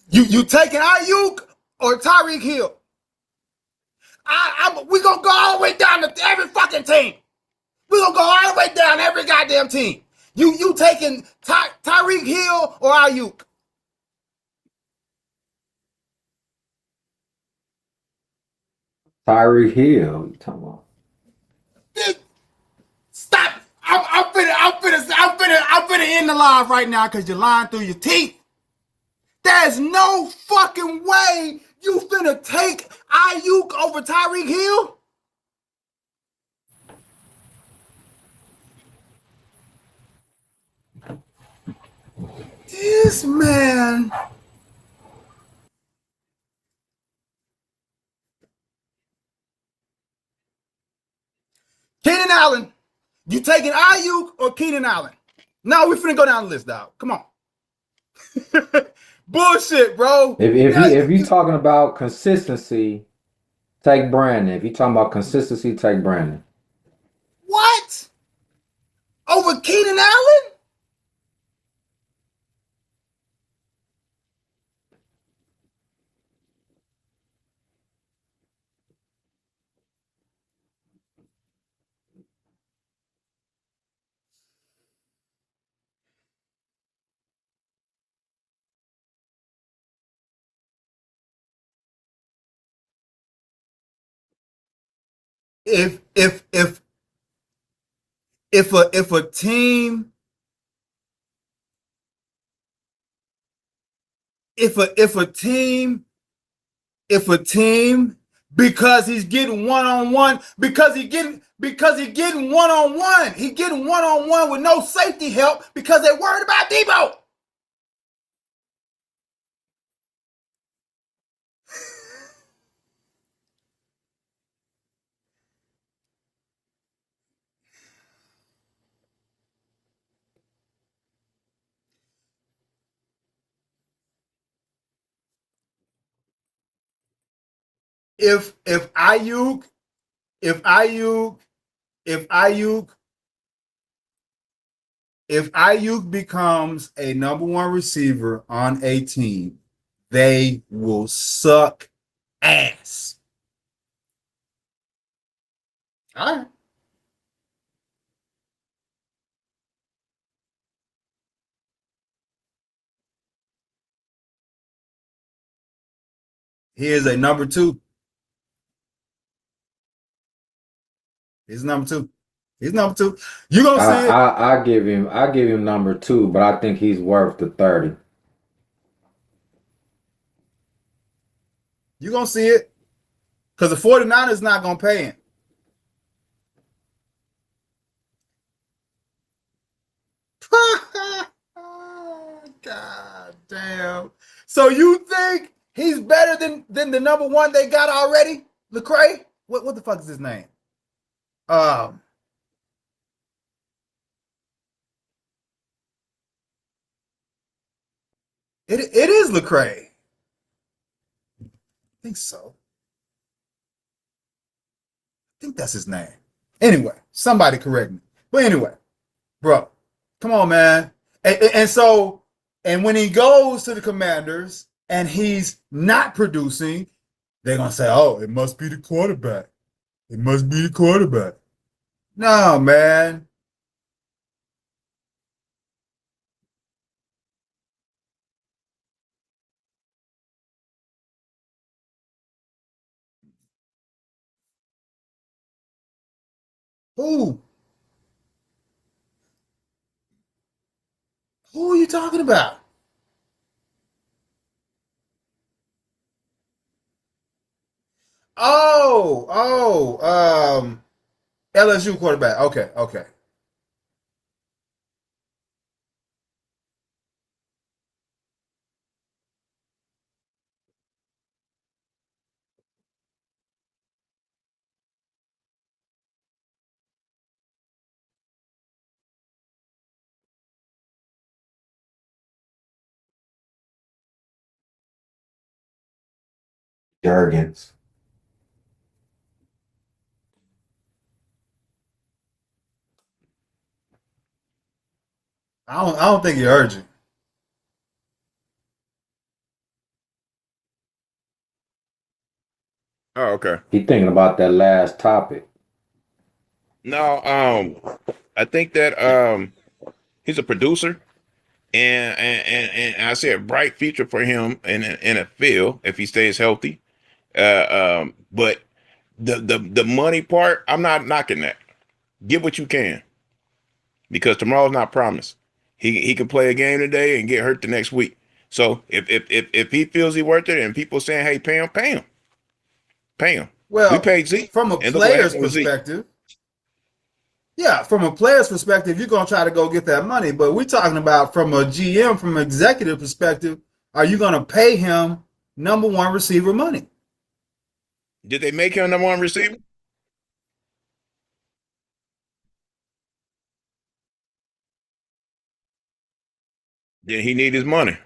You taking Ayuk or Tyreek Hill? We gonna go all the way down to every fucking team. We gonna go all the way down every goddamn team. You taking Tyreek Hill or Ayuk? Tyree Hill. You talking about? Stop! I'm finna end the live right now because you're lying through your teeth. There's no fucking way you finna take Ayuk over Tyreek Hill. This man. Keenan Allen. You taking Ayuk or Keenan Allen? No, we finna go down the list, dog. Come on. Bullshit, bro. If you talking about consistency, take Brandon. If you talking about consistency, take Brandon. What? Over Keenan Allen? If if a team if a team if a team because he's getting one on one because he getting one on one he getting one on one with no safety help because they're worried about Debo. If Ayuk if Ayuk if Ayuk if Ayuk becomes a number one receiver on a team, they will suck ass. All right. Here's a number two. He's number two. He's number two. You gonna see it. I give him number two, but I think he's worth the 30. You gonna see it. Because the 49ers not gonna pay him. God damn. So you think he's better than the number one they got already? Lecrae? What the fuck is his name? Um it is Lecrae. I think so. I think that's his name. Anyway, somebody correct me. But anyway, bro, come on, man. And so, and when he goes to the Commanders and he's not producing, they're gonna say, "Oh, it must be the quarterback. It must be the quarterback." No, man. Who? Who are you talking about? LSU quarterback. Okay, okay. Jurgens. I don't think you're urgent. Oh, okay. He thinking about that last topic. No, I think that he's a producer, and I see a bright future for him in a field if he stays healthy. But the money part, I'm not knocking that. Get what you can because tomorrow's not promised. He can play a game today and get hurt the next week. So if he feels he worth it and people saying, hey, pay him, pay him. We Well, paid Zeke, from a and look what player's happened with Zeke. perspective, yeah, from a player's perspective, you're gonna try to go get that money. But we're talking about from a GM, from an executive perspective, are you gonna pay him number one receiver money? Did they make him number one receiver? Then he need his money.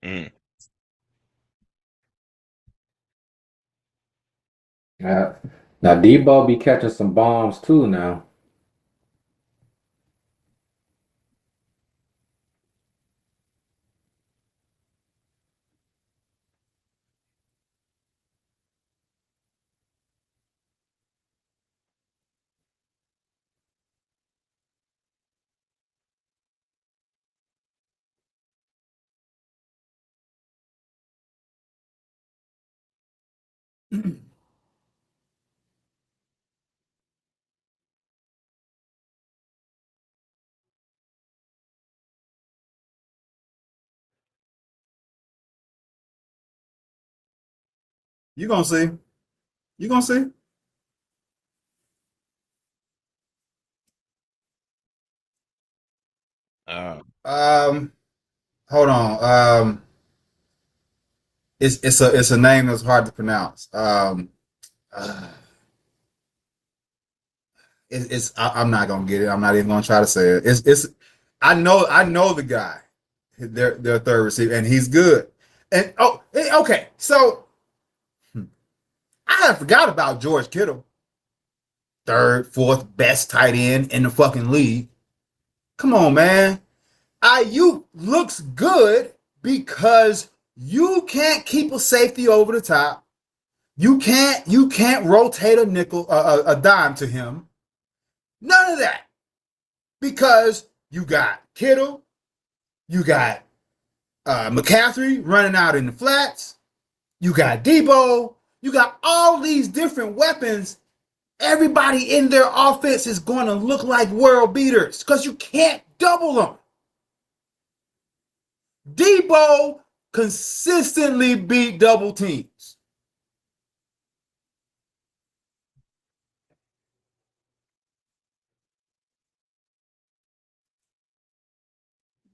Mm. Uh, Now Debo be catching some bombs too now. You're gonna see. You're gonna see. Uh, Um, hold on. It's a name that's hard to pronounce. Uh, I'm not gonna get it. I'm not even gonna try to say it. It's I know the guy. Their third receiver, and he's good. And okay, so I had forgot about George Kittle, third, fourth best tight end in the fucking league. Come on, man. IU looks good because you can't keep a safety over the top. You can't rotate a nickel a dime to him. None of that because you got Kittle, you got McCaffrey running out in the flats, you got Debo, you got all these different weapons. Everybody in their offense is going to look like world beaters because you can't double them. Debo consistently beat double teams.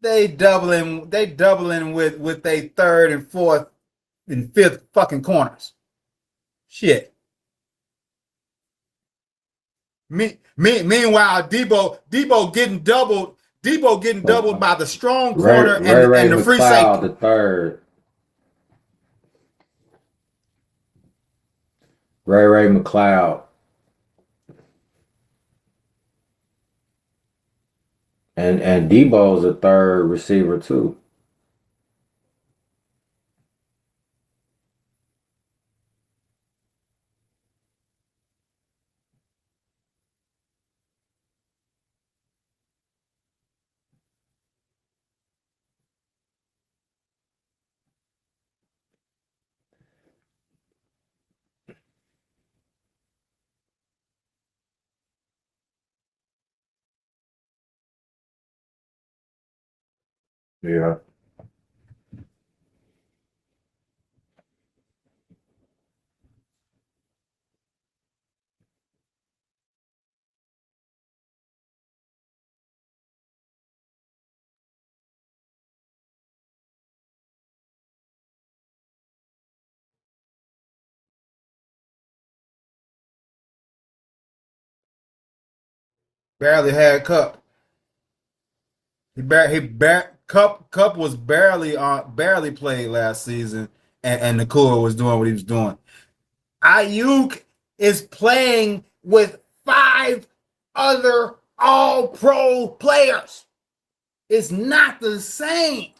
They doubling with their third and fourth and fifth fucking corners. Shit. Meanwhile, Debo getting doubled by the strong Ray corner Ray Ray and the free McLeod safety. the third. Ray McLeod. And Debo's a third receiver too. Yeah. Barely had Cup. Cup was barely played last season, and Nakua was doing what he was doing. Ayuk is playing with 5 other All Pro players. It's not the same.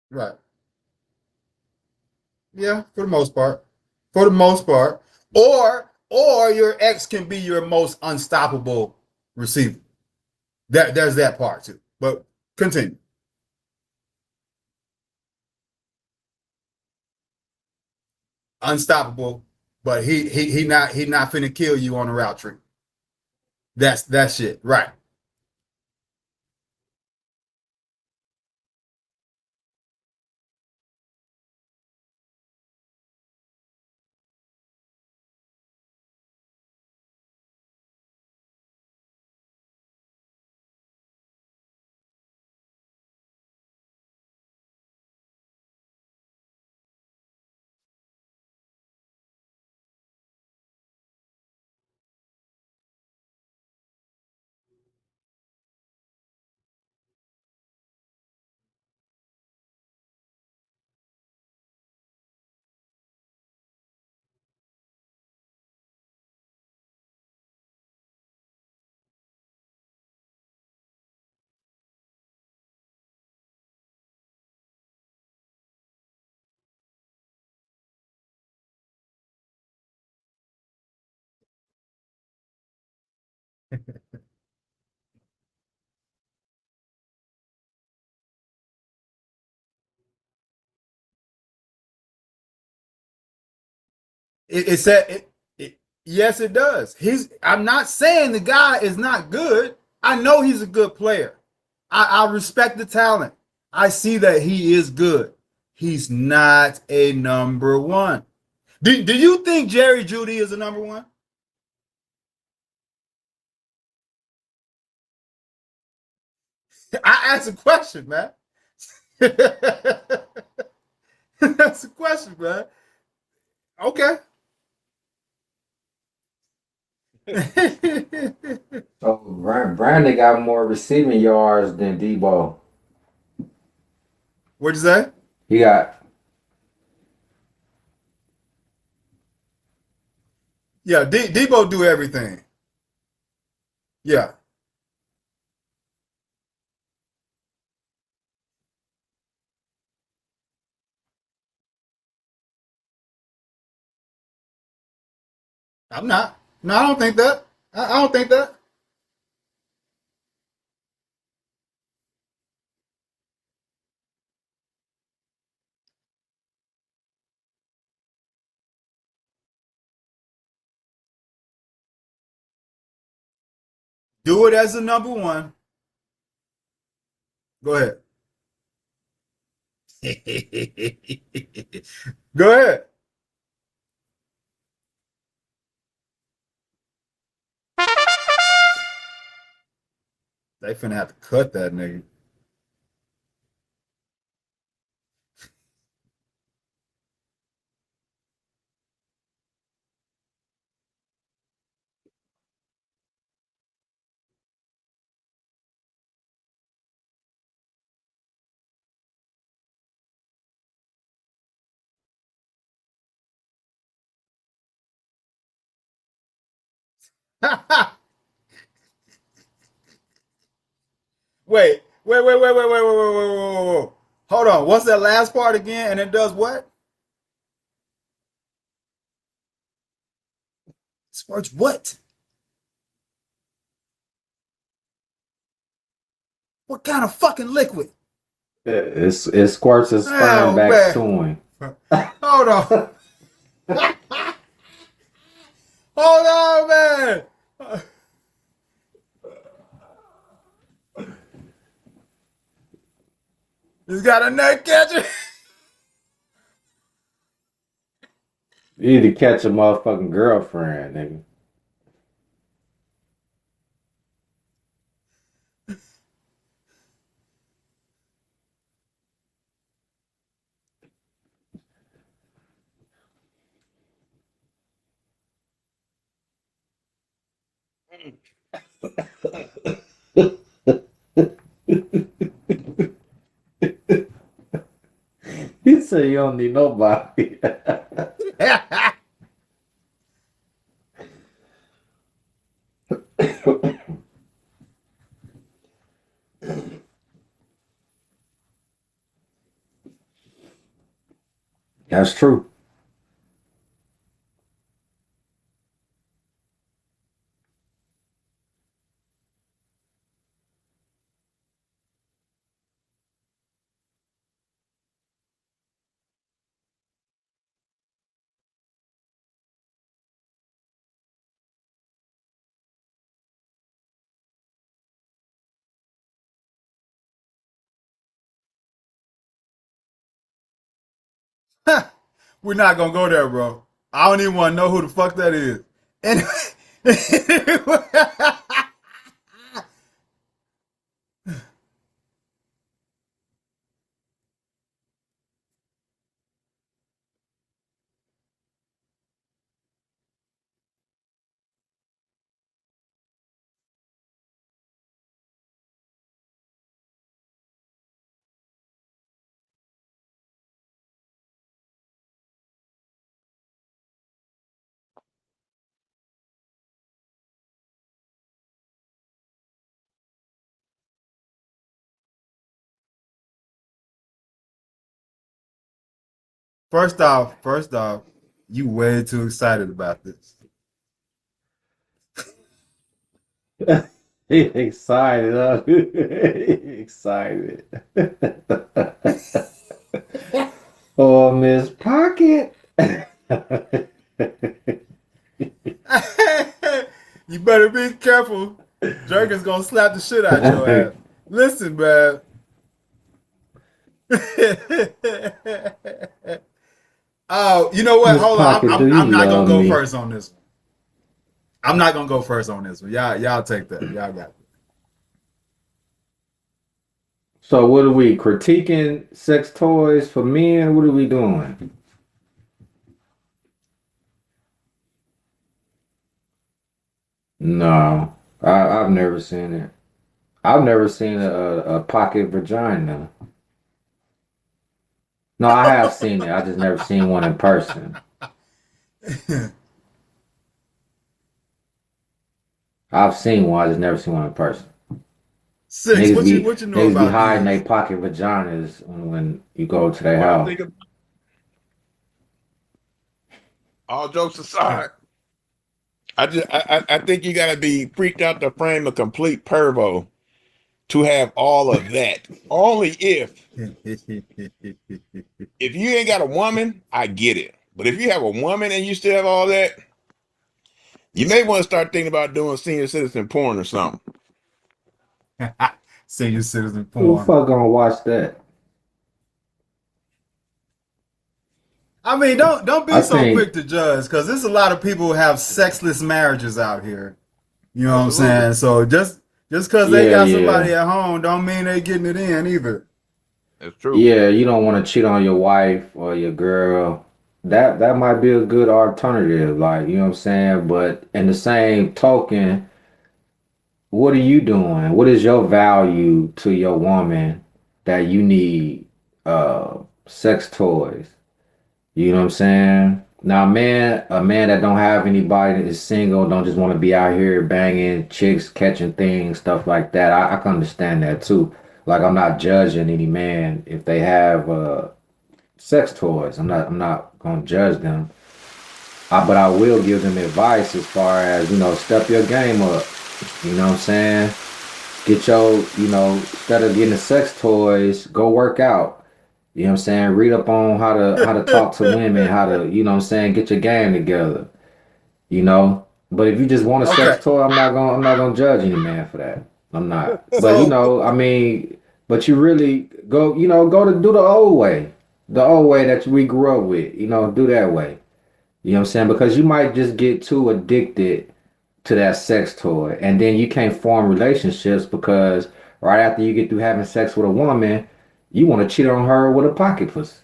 Right. Yeah, for the most part. For the most part. Or your ex can be your most unstoppable receiver. There's that part too. But continue. Unstoppable, but he not finna kill you on the route tree. That's shit. Right. It said yes, it does. I'm not saying the guy is not good. I know he's a good player. I respect the talent. I see that he is good. He's not a number one. Do you think Jerry Judy is a number one? I asked a question, man. That's a question, man. Okay. So Brandon got more receiving yards than Debo. What'd you say? He got Yeah, Debo do everything. Yeah, I'm not. No, I don't think that. I don't think that. Do it as a number one. Go ahead. Go ahead. They finna have to cut that nigga. Wait. Hold on. What's that last part again? And it does what? Squirts what? What kind of fucking liquid? It squirts his sperm Oh back to man. him. Hold on. Hold on, man. He's got a nut catcher. You need to catch a motherfucking girlfriend, nigga. He said you don't need nobody. That's true. We're not gonna go there, bro. I don't even want to know who the fuck that is. Anyway. First off, you way too excited about this. He excited, huh? He excited. Oh, Miss Pocket. You better be careful. Jerkin's gonna slap the shit out your ass. Listen, man. Oh, you know what? Miss Hold on. Pocket, do I'm you not gonna love go me? first on this one. I'm not gonna go first on this one. Y'all take that. Y'all got it. So what are we critiquing sex toys for men? What are we doing? No, I've never seen it. I've never seen a pocket vagina. No, I have seen it. I just never seen one in person. I've seen one. I just never seen one in person. Six. Niggas be What you know niggas be about hiding these? their pocket vaginas when you go to their Well, I house. think all jokes aside, I think you gotta be freaked out to frame a complete pervo to have all of that. Only if you ain't got a woman, I get it. But if you have a woman and you still have all that, you may want to start thinking about doing senior citizen porn or something. Senior citizen Who the porn. fuck gonna watch that? I mean, don't be I so think, quick to judge, because there's a lot of people who have sexless marriages out here. You know what I'm Absolutely. saying? So just because they yeah, got somebody yeah, at home, don't mean they getting it in either. It's true. yeah. You don't want to cheat on your wife or your girl. That might be a good alternative, like, you know what I'm saying. But in the same token, what are you doing? What is your value to your woman that you need sex toys? You know what I'm saying? Now, a man that don't have anybody, that is single, don't just want to be out here banging chicks, catching things, stuff like that. I can understand that too. Like, I'm not judging any man if they have sex toys. I'm not gonna judge them. But I will give them advice as far as, step your game up. You know what I'm saying? Get your, instead of getting the sex toys, go work out. You know what I'm saying? Read up on how to talk to women, how to, you know what I'm saying, get your game together, you know? But if you just want a sex Okay, toy, I'm not gonna judge any man for that. I'm not. But so I mean, but you really go to do the old way. The old way that we grew up with, do that way. You know what I'm saying? Because you might just get too addicted to that sex toy, and then you can't form relationships because right after you get through having sex with a woman, you want to cheat on her with a pocket pussy.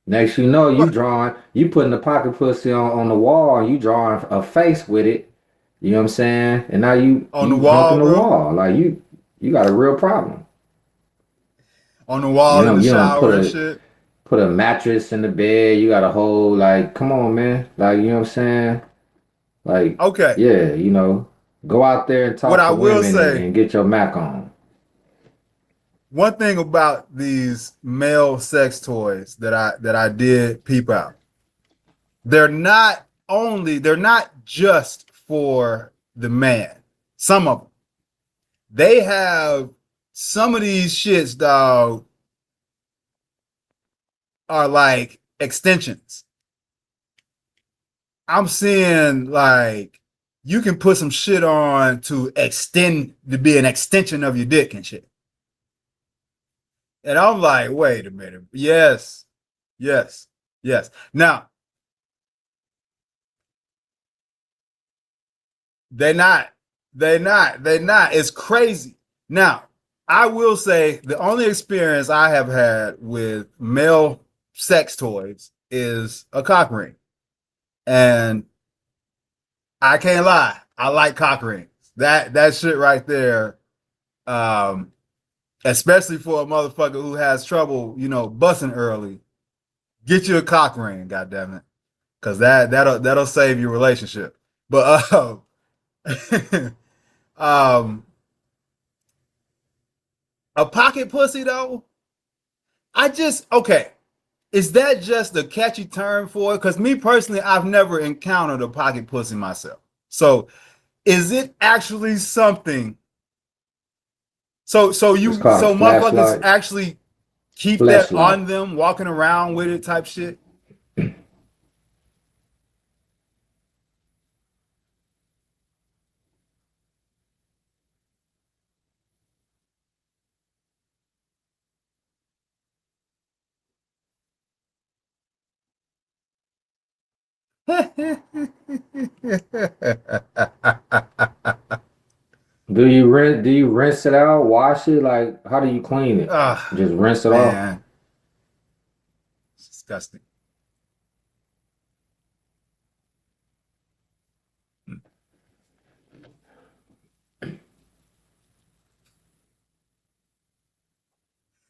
Next you know, what you putting the pocket pussy on the wall, and you drawing a face with it. You know what I'm saying? And now you on the you humping wall, the bro? wall. Like you got a real problem. On the You wall in know, the you don't shower and shit. put a mattress in the bed. You got a whole, like, come on, man. Like, you know what I'm saying? Like, Okay, yeah, go out there and what talk I to will women and, say, and get your Mac on. one thing about these male sex toys that I did peep out, they're not just for the man. Some of them, they have some of these shits, dog, are like extensions. I'm seeing like you can put some shit on to extend to be an extension of your dick and shit. And I'm like, wait a minute. Yes, yes, yes. Now, they're not. They're not. It's crazy. Now, I will say the only experience I have had with male sex toys is a cock ring. And I can't lie. I like cock rings. That shit right there, um, especially for a motherfucker who has trouble, busting early. Get you a cock ring, goddamn it, because that'll save your relationship. But um, a pocket pussy though, I just okay. Is that just a catchy term for it? Because me personally, I've never encountered a pocket pussy myself. So is it actually something? So It's you called a so motherfuckers flashlight. actually keep that Flashlight. on them, walking around with it type shit. Do you rinse it out, wash it? Like, how do you clean it? Ah, Just rinse it off? man, it's disgusting.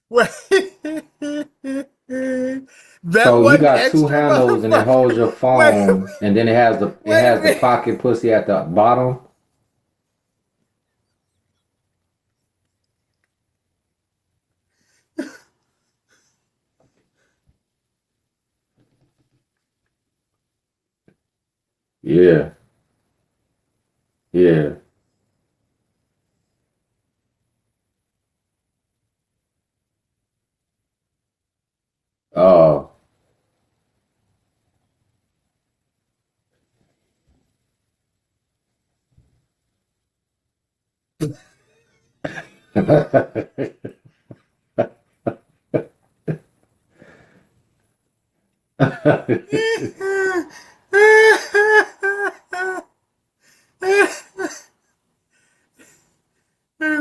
Wait, that So you one got two extra handles and it motherfucker. holds your Wait, phone, and then it wait a has the minute. pocket pussy at the bottom. Yeah, yeah. Oh.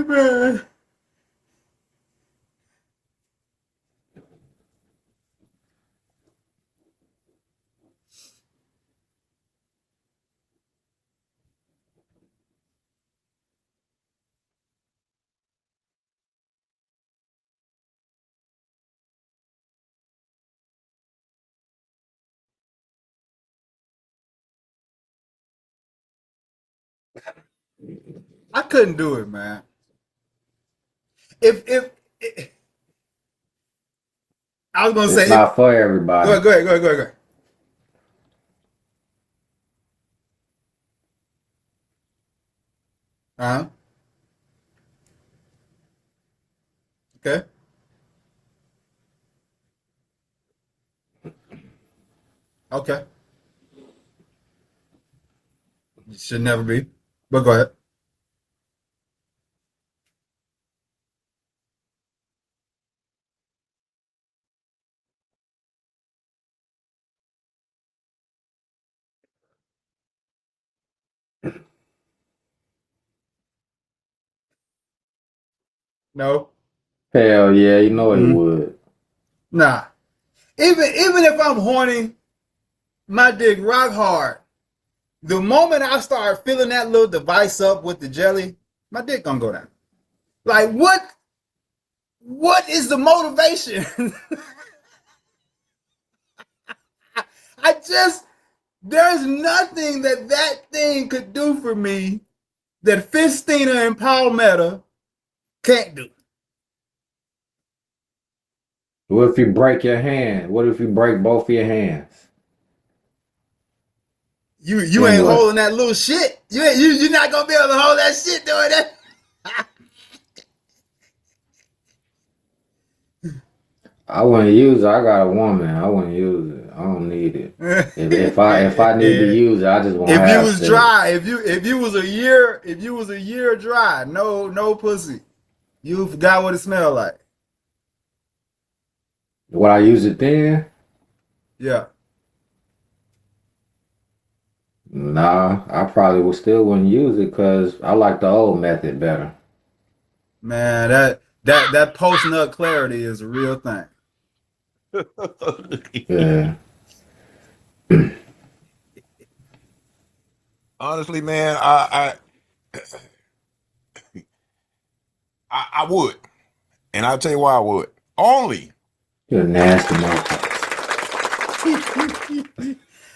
Man. I couldn't do it, man. If I was gonna It's say, not for go everybody. ahead, go ahead, go ahead, go ahead, go ahead. Uh huh. Okay. Okay. You should never be. But go ahead. No. Hell yeah, you know he Mm-mm. would. Nah. Even if I'm horny, my dick rock hard. The moment I start filling that little device up with the jelly, my dick gonna go down. Like what? What is the motivation? I just there's nothing that thing could do for me that Fistina and Palmetto can't do. What if you break your hand? What if you break both of your hands? You Then ain't what? holding that little shit. You're not gonna be able to hold that shit doing that. I wouldn't use it. I got a woman. I wouldn't use it. I don't need it. If I need to use it, I just won't If you have was sex. dry, if you was a year dry, no pussy, you forgot what it smelled like. Would I use it then? Yeah, Nah, I probably would still wouldn't use it because I like the old method better. man, that post nut clarity is a real thing. Yeah. Honestly, man, I would, and I'll tell you why I would. Only You're a nasty motherfucker.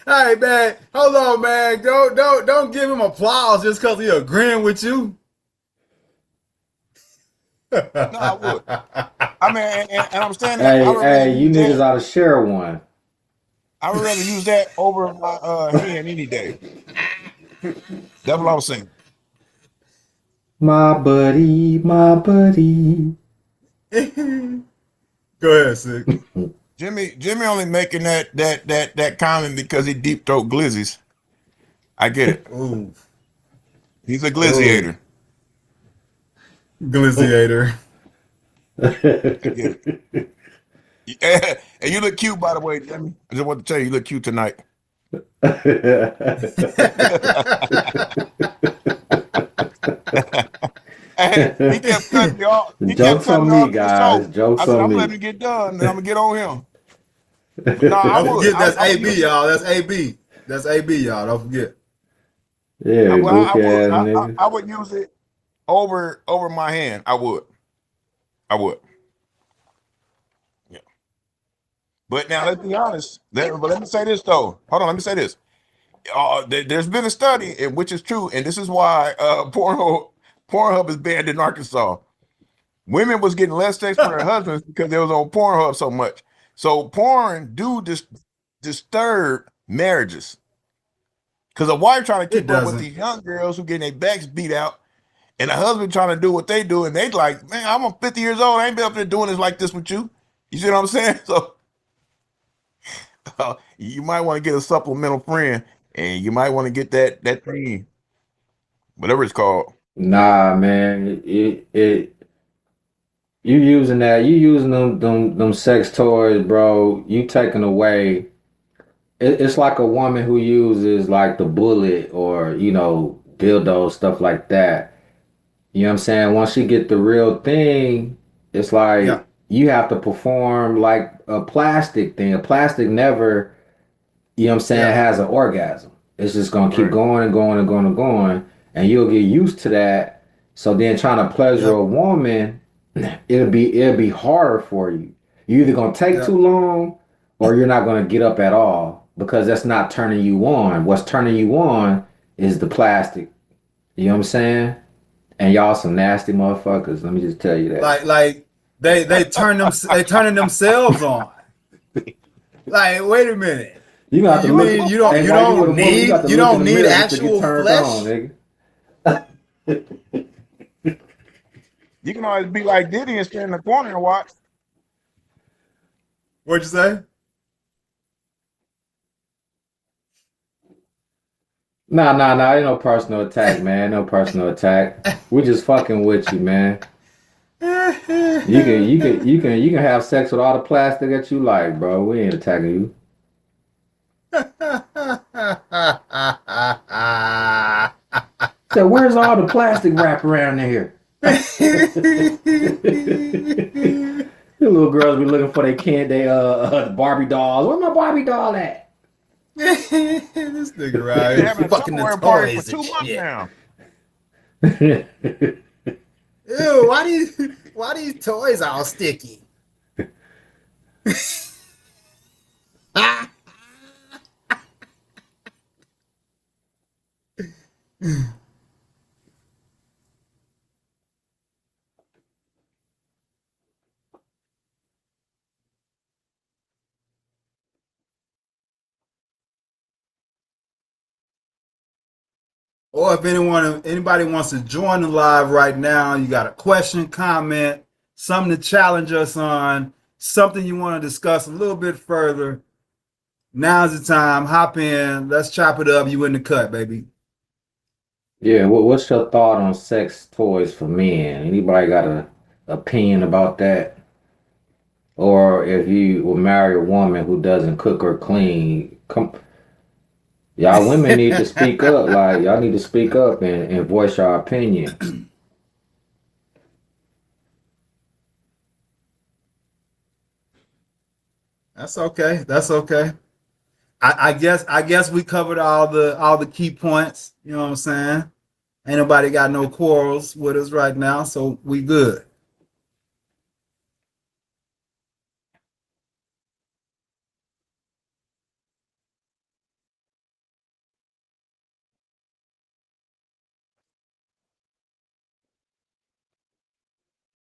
All right, man, hold on, man. Don't give him applause just because he agreeing with you. no, I would. I mean, and I'm saying that I Hey, would rather hey, you use niggas that. ought to share one. I would rather use that over my hand any day. That's what I was saying. My buddy, my buddy. Go ahead, Sick. Jimmy only making that comment because he deep throat glizzies. I get it. Ooh, He's a ooh, glizziator. glizziator. I get it. Yeah, and you look cute, by the way, Jimmy. I just want to tell you, you look cute tonight. And he kept cutting me off. He kept Jokes cutting on me me, off in the guys. show. I Jokes said, on I'm letting me. him get done, then I'm gonna get on him. But no, I Don't would. forget that's I would AB, use it. y'all. That's AB. That's AB, y'all. Don't forget. I, Yeah, well, I goofy would. ass nigga. I would use it over my hand. I would. I would. Yeah. But now let's be honest. But let me say this though. Hold on. Let me say this. There's been a study, which is true, and this is why Pornhub is banned in Arkansas. Women was getting less sex from their husbands because they was on Pornhub so much. So porn do disturb marriages. Because a wife trying to It keep up with doesn't. these young girls who getting their backs beat out, and the husband trying to do what they do, and they like, man, I'm 50 years old. I ain't been up there doing this like this with you. You see what I'm saying? So you might want to get a supplemental friend, and you might want to get that thing, whatever it's called. Nah, man. You using them sex toys, bro. You taking away it's like a woman who uses like the bullet or dildo stuff like that. You know what I'm saying? Once she get the real thing, it's Yeah, like you have to perform like a plastic thing. A plastic never, you know what I'm saying, yeah, has an orgasm. It's just gonna keep Right. going and going and going and going, and you'll get used to that. So then trying to pleasure yep, a woman, it'll be harder for you. You're either gonna take yep. too long or you're not gonna get up at all because that's not turning you on. What's turning you on is the plastic. You know what I'm saying? And y'all some nasty motherfuckers. Let me just tell you that. Like they turning themselves on. Like, wait a minute. You gonna have to You look. mean Hey, while you with a woman, you got to you look in don't the need mirror just to get actual turned on, flesh? nigga. You can always be like Diddy and stand in the corner and watch. What'd you say? Nah. Ain't no personal attack, man. No personal attack. We just fucking with you, man. You can have sex with all the plastic that you like, bro. We ain't attacking you. So where's all the plastic wrap around here? The little girls be looking for their Barbie dolls. Where my Barbie doll at? This nigga They've right been here having a fucking the Tupperware party for toys and 2 months shit. now. Ew, why these toys all sticky? Or if anybody wants to join the live right now, you got a question, comment, something to challenge us on, something you want to discuss a little bit further. Now's the time. Hop in. Let's chop it up. You in the cut, baby. Yeah, what's your thought on sex toys for men? Anybody got a opinion about that? Or if you will marry a woman who doesn't cook or clean, y'all women need to speak up. Like y'all need to speak up and voice your opinion. That's okay. That's okay. I guess we covered all the key points. You know what I'm saying? Ain't nobody got no quarrels with us right now, so we good.